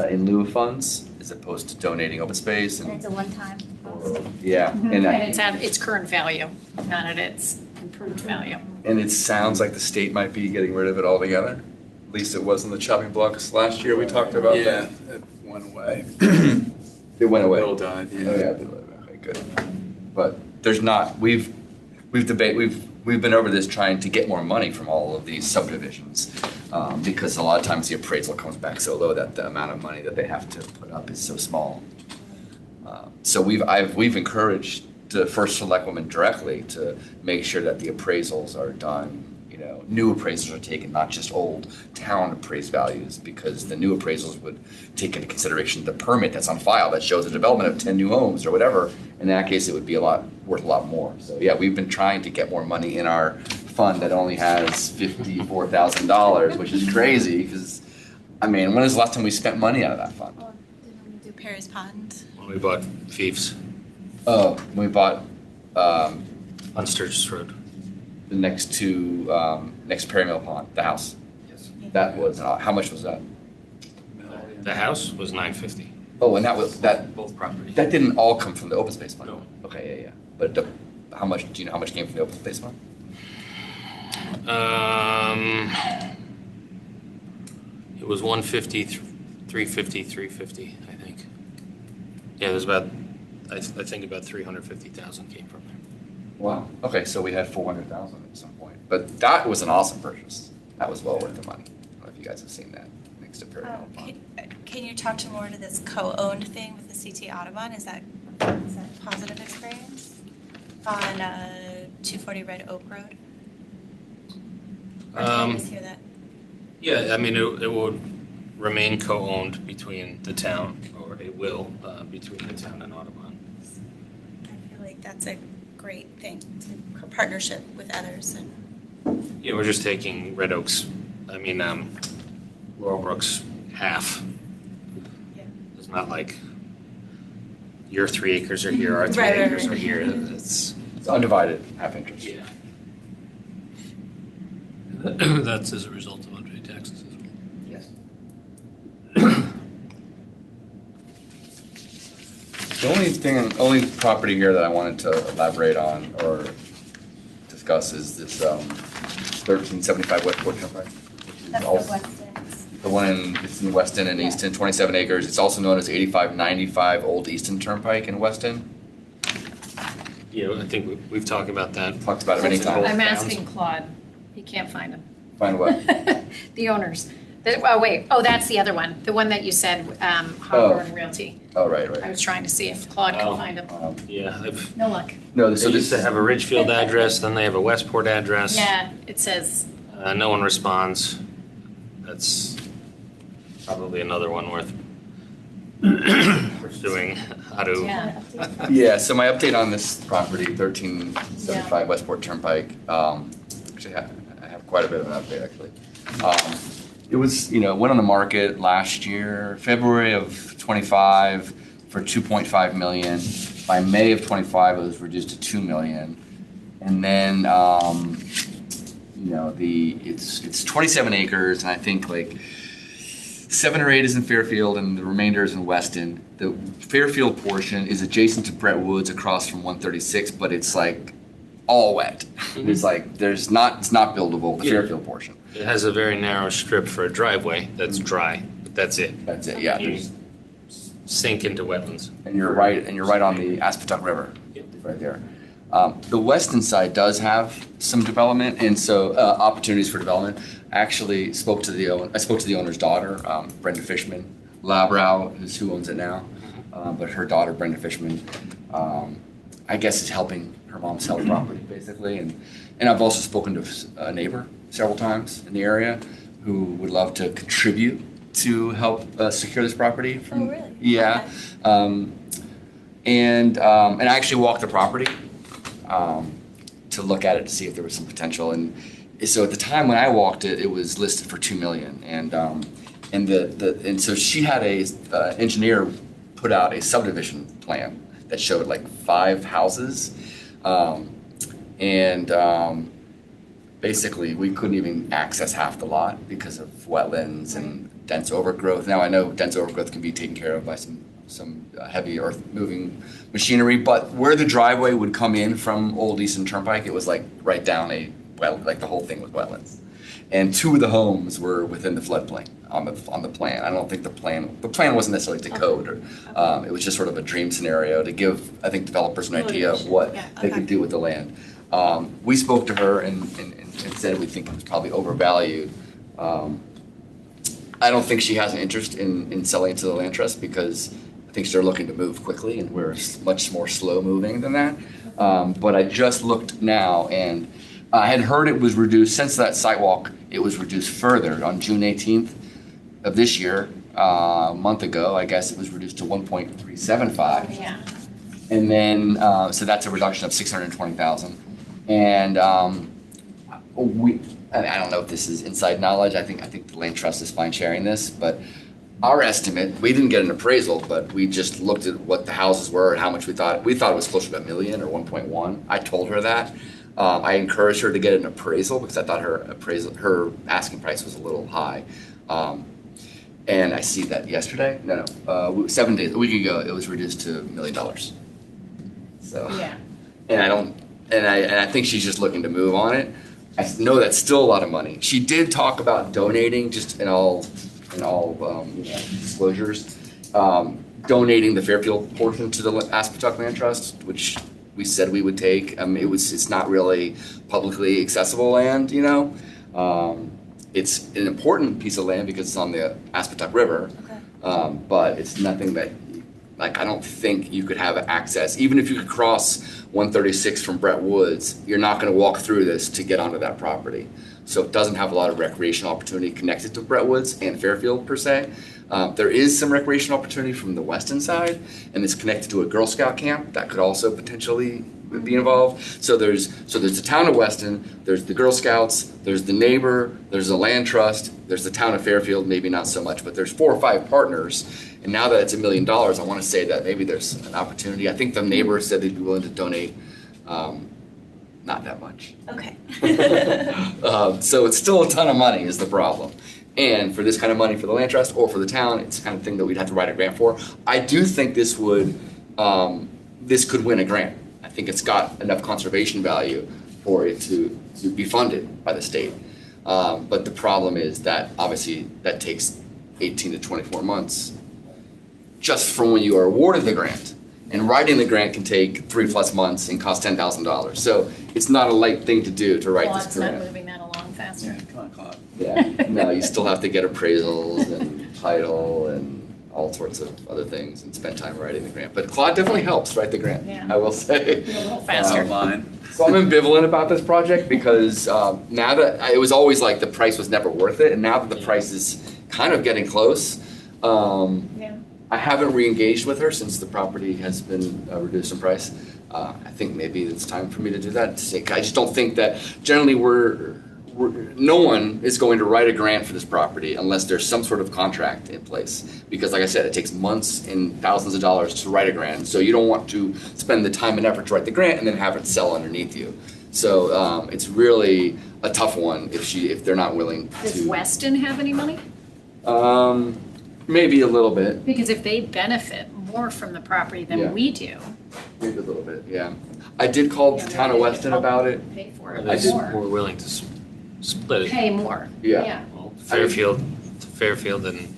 in lieu of funds as opposed to donating open space. And it's a one-time cost? Yeah. And And it's at its current value, not at its improved value. And it sounds like the state might be getting rid of it altogether. At least it was in the chopping blocks last year. We talked about Yeah, that. it went away. It went away. Bill died, yeah. Oh, yeah, Bill died. Okay, good. But there's not. We've been over this trying to get more money from all of these subdivisions because a lot of times the appraisal comes back so low that the amount of money that they have to put up is so small. So we've encouraged the first selectwoman directly to make sure that the appraisals are done. You know, new appraisals are taken, not just old town appraised values, because the new appraisals would take into consideration the permit that's on file that shows the development of 10 new homes or whatever. In that case, it would be worth a lot more. So yeah, we've been trying to get more money in our fund that only has $54,000, which is crazy because, I mean, when was the last time we spent money out of that fund? Well, didn't we do Perry's Pond? When we bought Fiefs Oh, we bought on Sturgis Road. the next to next Perry Mill Pond, the house. Yes. That was, how much was that? The house was 950. Oh, and that was, that, Both properties. that didn't all come from the open space fund? No. Okay, yeah. But how much, do you know how much came from the open space fund? It was 150, 350, 350, I think. Yeah, there's about, I think about 350,000 came from there. Wow. Okay, so we had 400,000 at some point. But that was an awesome purchase. That was well worth the money. I don't know if you guys have seen that next to Perry Home Pond. Can you talk to more to this co-owned thing with the CT Audubon? Is that a positive experience on 240 Red Oak Road? Or did I mishear that? Yeah, I mean, it would remain co-owned between the town, or it will, between the town and Audubon. I feel like that's a great thing, to partnership with others. And Yeah, we're just taking Red Oak's, Laurel Brook's half. Yeah. It's not like your 3 acres are here, our 3 Right, right, acres right. are here. It's, It's undivided, half interest. yeah. That's as a result of unpaid taxes as well. Yes. The only property here that I wanted to elaborate on or discuss is this 1375 Westport Turnpike. That's the Weston's. The one it's in Weston and Yeah. Easton, 27 acres. It's also known as 8595 Old Easton Turnpike in Weston. Yeah, I think we've talked about that. Talked about it many times. I'm asking Claude. He can't find them. Find what? The owners. Oh, wait. Oh, that's the other one. The one that you said, Hawthorne Realty. Oh, right, I right. was trying to see if Claude could Oh. find them. Yeah, No luck. No, they so used this to have a Ridgefield address, then they have a Westport address. Yeah, it says, No one responds. That's probably another one worth pursuing how to. yeah. Yeah, so my update on this property, 1375 Westport Turnpike, actually I have quite a bit of an update actually. It was, went on the market last year, February of 25 for 2.5 million. By May of 25, it was reduced to 2 million. And then, it's 27 acres, and I think like 7 or 8 is in Fairfield, and the remainder is in Weston. The Fairfield portion is adjacent to Brett Woods across from 136, but it's like all wet. It's like it's not buildable, the Yeah. Fairfield portion. It has a very narrow strip for a driveway that's dry, but that's it. That's it, yeah. You sink into wetlands. And you're right on the Aspetuck River, right there. The Weston side does have some development, and so opportunities for development. I actually spoke to the owner's daughter, Brenda Fishman. Labrow is who owns it now, but her daughter, Brenda Fishman, I guess is helping her mom sell the property, basically. And I've also spoken to a neighbor several times in the area who would love to contribute to help secure this property. Oh, really? Yeah. And I actually walked the property to look at it to see if there was some potential. And so at the time when I walked it, it was listed for 2 million. And so she had a engineer put out a subdivision plan that showed like 5 houses, basically we couldn't even access half the lot because of wetlands and dense overgrowth. Now I know dense overgrowth can be taken care of by some heavy earth moving machinery, but where the driveway would come in from Old Easton Turnpike, it was like right down like the whole thing was wetlands. And 2 of the homes were within the floodplain on the plan. I don't think the plan wasn't necessarily to code, or it was just sort of a dream scenario to give, I think, developers an idea of what they could do with the land. We spoke to her and said we think it was probably overvalued. I don't think she has an interest in selling it to the land trust because I think they're looking to move quickly, and we're much more slow moving than that. But I just looked now, and I had heard it was reduced since that sidewalk. It was reduced further on June 18th of this year, a month ago. I guess it was reduced to 1.375. Yeah. And then, so that's a reduction of 620,000. And I don't know if this is inside knowledge. I think the land trust is fine sharing this, but our estimate, we didn't get an appraisal, but we just looked at what the houses were and how much we thought. We thought it was closer to $1 million or 1.1. I told her that. I encouraged her to get an appraisal because I thought her asking price was a little high. And I see that yesterday, 7 days, a week ago, it was reduced to $1 million. So, Yeah. and I think she's just looking to move on it. I know that's still a lot of money. She did talk about donating, just in all disclosures, donating the Fairfield portion to the Aspetuck Land Trust, which we said we would take. It's not really publicly accessible land, you know. It's an important piece of land because it's on the Aspetuck River, but it's nothing that, like, I don't think you could have access. Even if you could cross 136 from Brett Woods, you're not going to walk through this to get onto that property. So it doesn't have a lot of recreational opportunity connected to Brett Woods and Fairfield per se. There is some recreational opportunity from the western side, and it's connected to a Girl Scout camp that could also potentially be involved. So there's the town of Weston, there's the Girl Scouts, there's the neighbor, there's the land trust, there's the town of Fairfield, maybe not so much, but there's 4 or 5 partners. And now that it's $1 million, I want to say that maybe there's an opportunity. I think the neighbor said they'd be willing to donate, not that much. Okay. So it's still a ton of money is the problem. And for this kind of money for the land trust or for the town, it's the kind of thing that we'd have to write a grant for. I do think this could win a grant. I think it's got enough conservation value for it to be funded by the state. But the problem is that obviously that takes 18 to 24 months just from when you are awarded the grant. And writing the grant can take 3+ months and cost $10,000. So it's not a light thing to do to write this It's not grant. moving that along faster. Come on, Claude. Yeah, no, you still have to get appraisals and title and all sorts of other things and spend time writing the grant. But Claude definitely helps write the grant, Yeah. I will say. A little faster. Mine. So I'm ambivalent about this project because now that it was always like the price was never worth it, and now that the price is kind of getting close, Yeah. I haven't re-engaged with her since the property has been reduced in price. I think maybe it's time for me to do that. I just don't think that generally no one is going to write a grant for this property unless there's some sort of contract in place. Because like I said, it takes months and thousands of dollars to write a grant. So you don't want to spend the time and effort to write the grant and then have it sell underneath you. So it's really a tough one if they're not willing to. Does Weston have any money? Maybe a little bit. Because if they benefit more from the property than Yeah. we do. Maybe a little bit, yeah. I did call the town of Weston about it. Pay for Are it they more. more willing to split it? Pay more. Yeah. Well, Fairfield and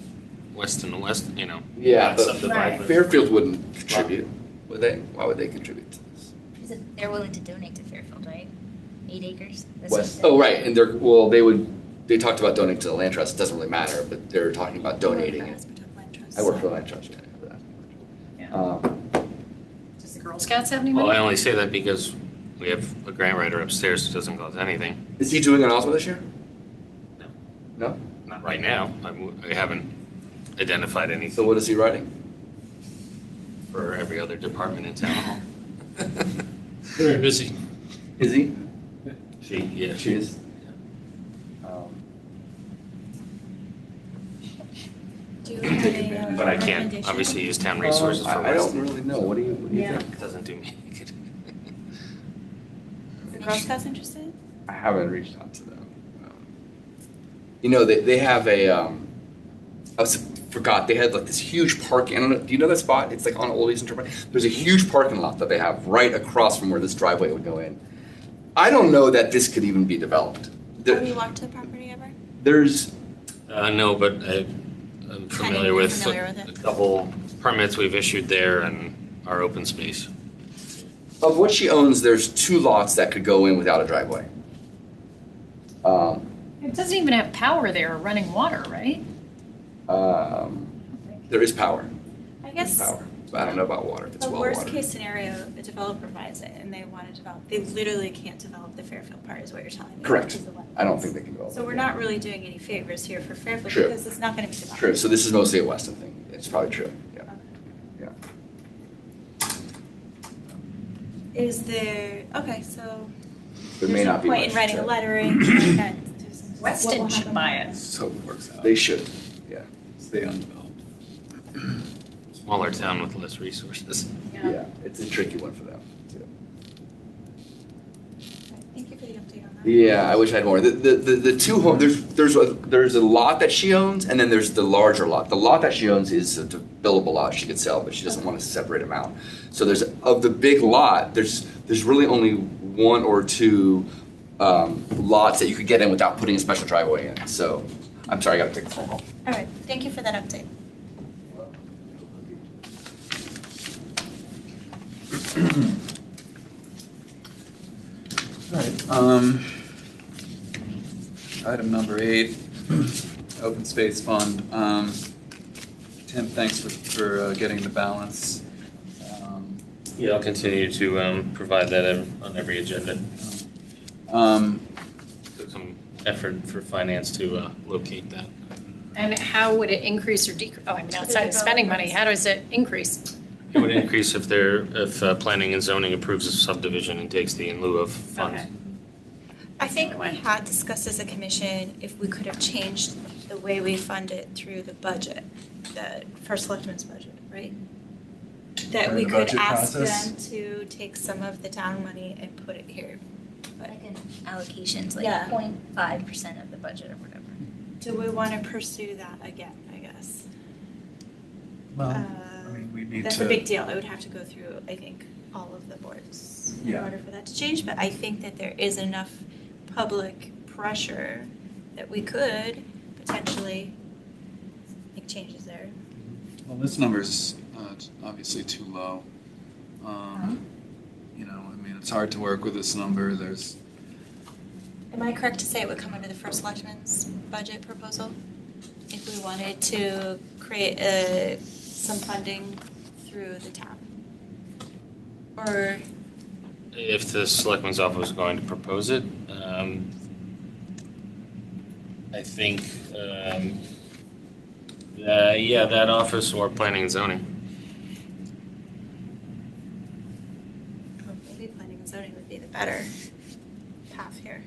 Weston to West, you know. Yeah, not but subdivide, but- Fairfield wouldn't contribute, would they? Why would they contribute to this? They're willing to donate to Fairfield, right? 8 acres? That's West, what oh, right, and they talked about donating to the land trust, it doesn't really matter, but they're talking about donating it. I work for the land trust, yeah, I know that. Does the Girl Scouts have any Well, I money? only say that because we have a grant writer upstairs who doesn't cost anything. Is he doing an Osmo this year? No. No? Not right now. I haven't identified So anything what is he writing? for every other department in town hall. Very busy. Is he? Yeah. She is. Do you have a But I can't recommendation? obviously use town resources for I don't Weston. really know, what do you Yeah. think? It doesn't do me any good. Is the Girl Scouts interested? I haven't reached out to them. You know, they have forgot, they had like this huge parking, I don't know, do you know that spot? It's like on Old Eastern Turnpike. There's a huge parking lot that they have right across from where this driveway would go in. I don't know that this could even be developed. Have you walked the property ever? There's, No, but I'm familiar with familiar with it. a couple permits we've issued there and our open space. of what she owns, there's 2 lots that could go in without a driveway. It doesn't even have power there or running water, right? There is power, I there's guess power, but I don't know about water, if it's the well worst water. case scenario, the developer buys it and they want to develop, they literally can't develop the Fairfield part is what you're telling me. Correct. Which is the one. I don't think they can develop. So we're not really doing any favors here for Fairfield True. because it's not going to be developed. True, so this is mostly a Weston thing, it's probably true, yeah. Is there, okay, so There may there's no not be point much. in writing a to- letter or anything like that. Weston should buy it. So it works out. They should, yeah. Stay undeveloped. Smaller town with less resources. Yeah, it's a tricky one for them, too. you for the update on that. Yeah, I wish I had more. The two home, there's a lot that she owns, and then there's the larger lot. The lot that she owns is a billable lot she could sell, but she doesn't want to separate them out. So there's, of the big lot, there's really only one or two lots that you could get in without putting a special driveway in. So, I'm sorry, I gotta take the phone call. All right, thank you for that update. All right, item number 8, Open Space Fund. Tim, thanks for getting the balance. Yeah, I'll continue to provide that on every agenda. Took some effort for finance to locate that. And how would it increase or decrease? Oh, I mean, outside of spending money, how does it increase? It would increase if planning and zoning approves a subdivision and takes the in lieu of funds. Okay. I think we had discussed as a commission if we could have changed the way we fund it through the budget, the first selectmen's budget, right? That we During the could budget ask process? them to take some of the town money and put it here. But Like an allocations, like Yeah. 0.5% of the budget or whatever. do we want to pursue that again, I guess? Well, Uh, I mean, we need That's to. a big deal. It would have to go through, I think, all of the boards in Yeah. order for that to change. But I think that there is enough public pressure that we could potentially make changes there. Well, this number's obviously too low. You know, I mean, it's hard to work with this number. There's, Am I correct to say it would come under the first selectmen's budget proposal? If we wanted to create some funding through the town? Or, If the selectman's office was going to propose it, I think, yeah, that office or planning and zoning. maybe planning and zoning would be the better path here.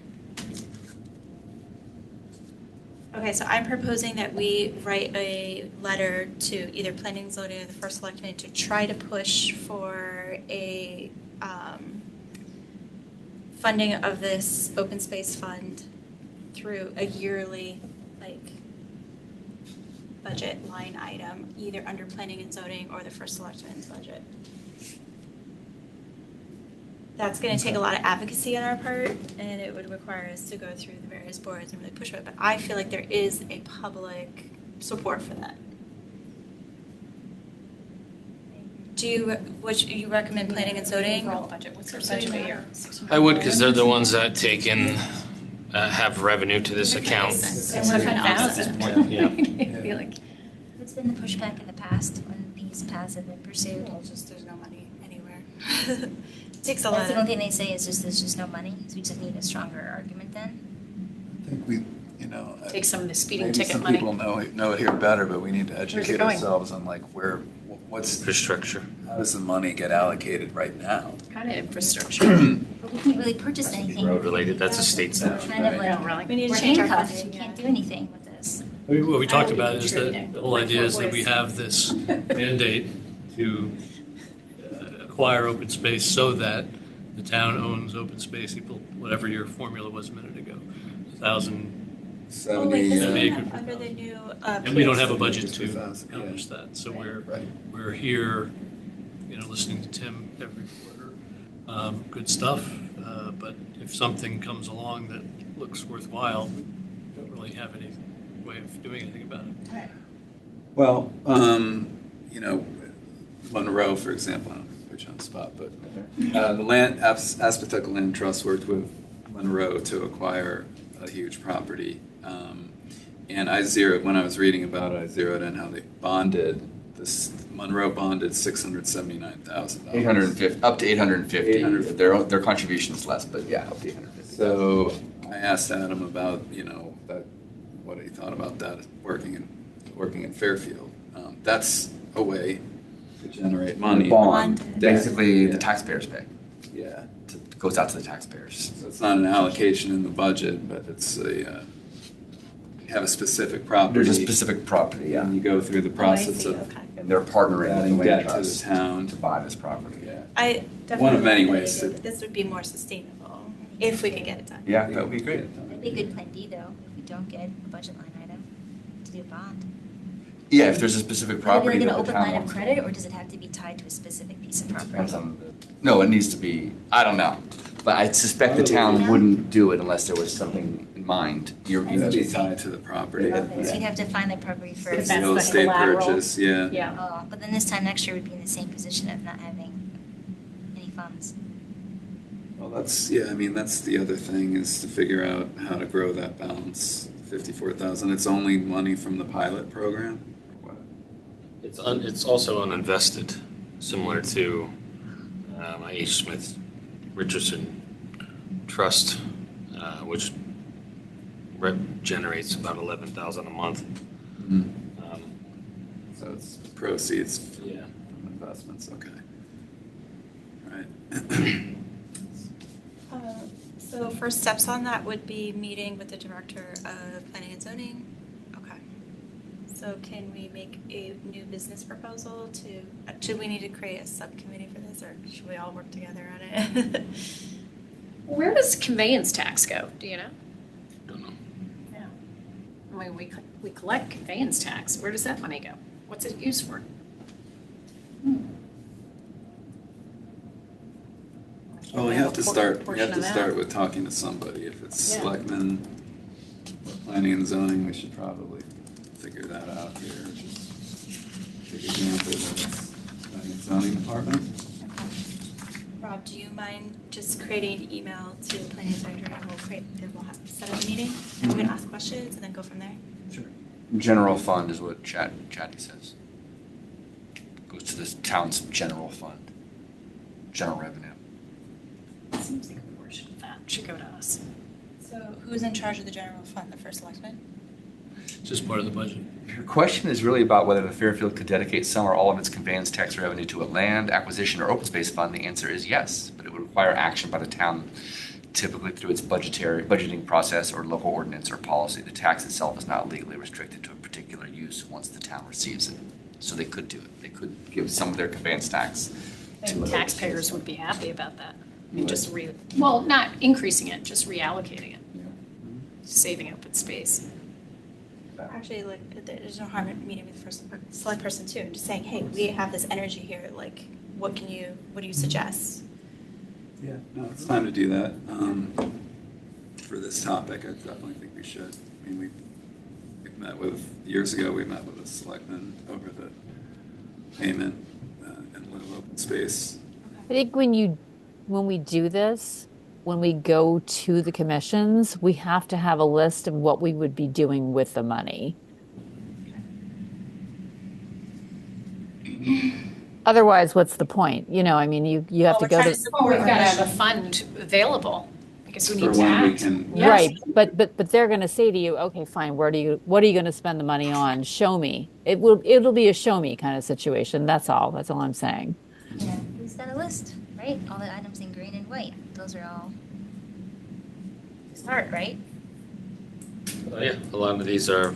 Okay, so I'm proposing that we write a letter to either planning and zoning or the first selectman to try to push for a funding of this open space fund through a yearly, like, budget line item, either under planning and zoning or the first selectman's budget. That's gonna take a lot of advocacy on our part, and it would require us to go through the various boards and really push it, but I feel like there is a public support for that. Would you recommend planning and zoning? Overall budget, what's our budget a year? I would, because they're the ones that take in, have revenue to this account. Yeah. I feel like, What's been the pushback in the past when these paths have been pursued? Well, just there's no money anywhere. It takes a lot That's the only of, thing they say is just there's just no money, so we just need a stronger argument then. I think we, you know. take some of the speeding Maybe ticket some money. people know it here better, but we need to it educate going? ourselves on like what's, Infrastructure. how does the money get allocated right now? Kind of infrastructure. But we can't really purchase anything. Road related, that's a state So we're statute. kind of No, like, really. we need we're to change our handcuffed, funding. we can't do anything with this. What we talked I would be about is that contributing. the whole idea is that we have this mandate to acquire open space so that the town owns open space, whatever your formula was a minute ago, 1,000. Oh, wait, this Yeah. is under the new, And we don't have a PSC. budget to 2,000, yeah. accomplish that, so Right. we're here, listening to Tim every quarter. Good stuff, but if something comes along that looks worthwhile, we don't really have any way of doing anything about it. Well, you know, Monroe, for example, I don't want to put you on the spot, but the Aspetuck Land Trust worked with Monroe to acquire a huge property. And when I was reading about it, I zeroed in how they bonded. Monroe bonded $679,000. 850, up to 850. 850. Their contribution is less, but yeah, up to 850. So I asked Adam about, what he thought about that working in Fairfield. That's a way to generate money. Bond, Bond. basically Yeah. the taxpayers pay. Yeah. It goes out to the taxpayers. So it's not an allocation in the budget, but it's you have a specific property. There's a specific property, yeah. And you go through the Oh, I process see, of okay. And they're partnering with adding the debt land to the trust town. to buy this property. Yeah. I definitely. One of many like the ways idea to- that this would be more sustainable. if we could get it done. Yeah, that would be great. That'd be a good plan B though, if we don't get a budget line item to do a bond. Yeah, if there's a specific Would it property be like that an the open town line of wants. credit, or does it have to be tied to a specific piece of Depends property? on no, it needs to be, I don't know. But I suspect the town wouldn't do it unless there was something in mind. You're, It would be tied to the property. Okay, so you'd have to find the property If first. that's Real the estate collateral. purchase, yeah. Yeah. Oh, but then this time next year we'd be in the same position of not having any funds. Well, that's, yeah, I mean, that's the other thing is to figure out how to grow that balance. 54,000, it's only money from the pilot program? Or what? It's also uninvested, similar to H. Smith Richardson Trust, which generates about 11,000 a month. Mhm. Um, So it's proceeds yeah. from investments, okay. Right. So first steps on that would be meeting with the director of planning and zoning. Okay. So can we make a new business proposal to, should we need to create a subcommittee for this or should we all work together on it? Where does conveyance tax go? Do you know? Don't know. Yeah. I mean, we collect conveyance tax. Where does that money go? What's it used for? Well, we have to start, we Portion have of to that. start with talking to somebody. If it's Yeah. selectmen, or planning and zoning, we should probably figure that out here. Take advantage of this planning and zoning department. Rob, do you mind just creating an email to the planning and zoning director? We'll have set up a meeting and we can ask questions and then go from there. Sure. General fund is what Chatty says. Goes to the town's general fund, general revenue. Seems like a portion of that should go to us. So who's in charge of the general fund, the first selectman? It's just part of the budget. Your question is really about whether the Fairfield could dedicate some or all of its conveyance tax revenue to a land acquisition or open space fund. The answer is yes, but it would require action by the town, typically through its budgeting process or local ordinance or policy. The tax itself is not legally restricted to a particular use once the town receives it. So they could do it. They could give some of their conveyance tax to And an taxpayers would be happy about that. Right. Just well, not increasing it, just reallocating it, saving open space. Actually, like, there's no harm in meeting with the first select person too, and just saying, hey, we have this energy here, like, what do you suggest? Yeah, no, it's time to do that. For this topic, I definitely think we should. I mean, we've met with, years ago, we met with a selectman over the payment and little open space. I think when we do this, when we go to the commissions, we have to have a list of what we would be doing with the money. Otherwise, what's the point? You know, I mean, you have to go to. Well, we've got to have a fund available because we For need to when we act. can. Yes. Right, but they're going to say to you, okay, fine, what are you going to spend the money on? Show me. It'll be a show me kind of situation. That's all I'm saying. Yeah, who's got a list, right? All the items in green and white, those are all start, right? Yeah, a lot of these are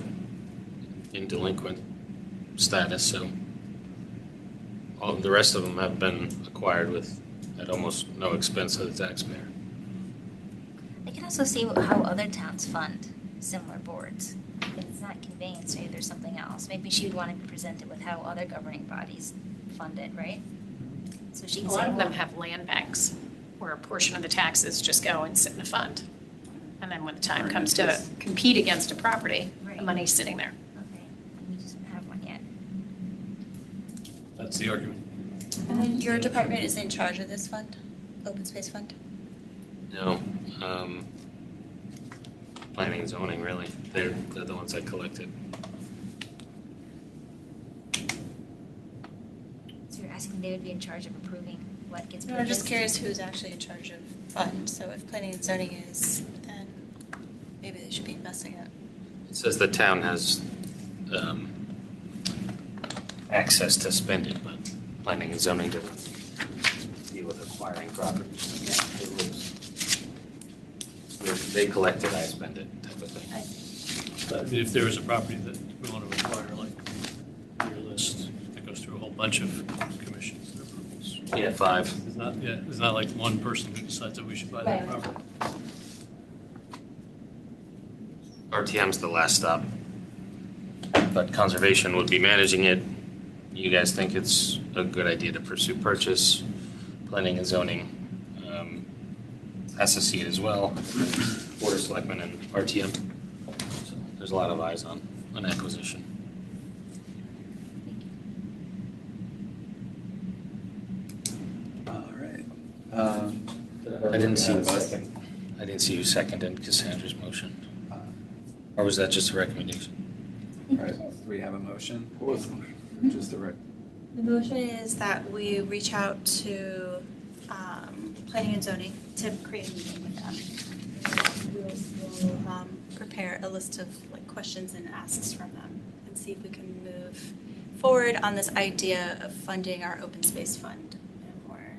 in delinquent status, so the rest of them have been acquired at almost no expense to the taxpayer. I can also see how other towns fund similar boards. If it's not conveyance, maybe there's something else. Maybe she would want to be presented with how other governing bodies fund it, right? So she A can lot say, of them well, have land banks where a portion of the taxes just go and sit in a fund. And then when the time comes to compete against a property, the Right. money's sitting there. okay, we just don't have one yet. That's the argument. And then your department is in charge of this fund, open space fund? No, planning and zoning, really. They're the ones that collect it. So you're asking they would be in charge of approving what gets No, I'm just purchased? curious who's actually in charge of fund, so if planning and zoning is, then maybe they should be investing it. It says the town has access to spend it, but planning and zoning doesn't deal with acquiring properties. Yeah, it lose. They collect it, I spend it, type of thing. I mean, if there is a property that we want to acquire, like your list, that goes through a whole bunch of commissions and approvals. Yeah, 5. It's not like one person who decides that we should buy that Right. property. RTM's the last stop. But conservation would be managing it. You guys think it's a good idea to pursue purchase, planning and zoning, has to see it as well, Board of Selectmen and RTM. So there's a lot of eyes on acquisition. All right. I didn't see you second. I didn't see you second Cassandra's motion. Or was that just a recommendation? All right, do we have a motion? What was the motion? Just a rec. The motion is that we reach out to planning and zoning to create a meeting with them. We'll prepare a list of like questions and asks from them and see if we can move forward on this idea of funding our open space fund in a more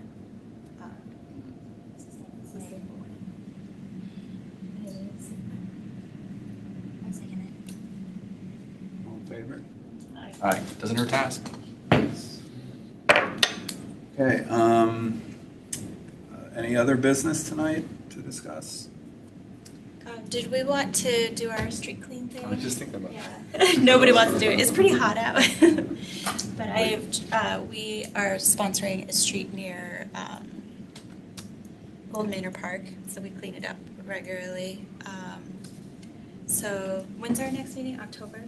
sustainable way. I'll second All in favor? Aye, doesn't hurt to ask. Okay, any other business tonight to discuss? Did we want to do our street clean thing? I was just thinking about Yeah. Nobody wants to do it. It's pretty hot out. But we are sponsoring a street near Old Manor Park, so we clean it up regularly. So when's our next meeting? October?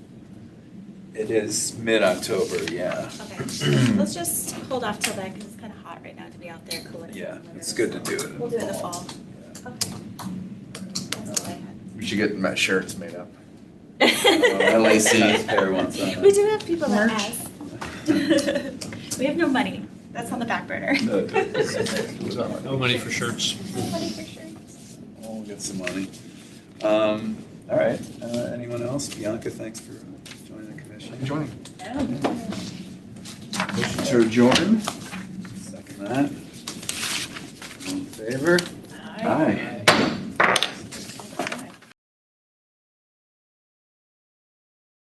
It is mid-October, yeah. Okay. Let's just hold off till then because it's kind of hot right now to be out there collecting. Yeah, it's good to do it. We'll do it in the fall. Okay. That's all I had. We should get Met shirts made up. LAC. Taxpayer wants that. We do have people that ask. We have no money. That's on the back burner. No money for shirts. No money for shirts. We'll get some money. All right, anyone else? Bianca, thanks for joining the commission. Joining. Motion to adjourn. Second that. All in favor? Aye.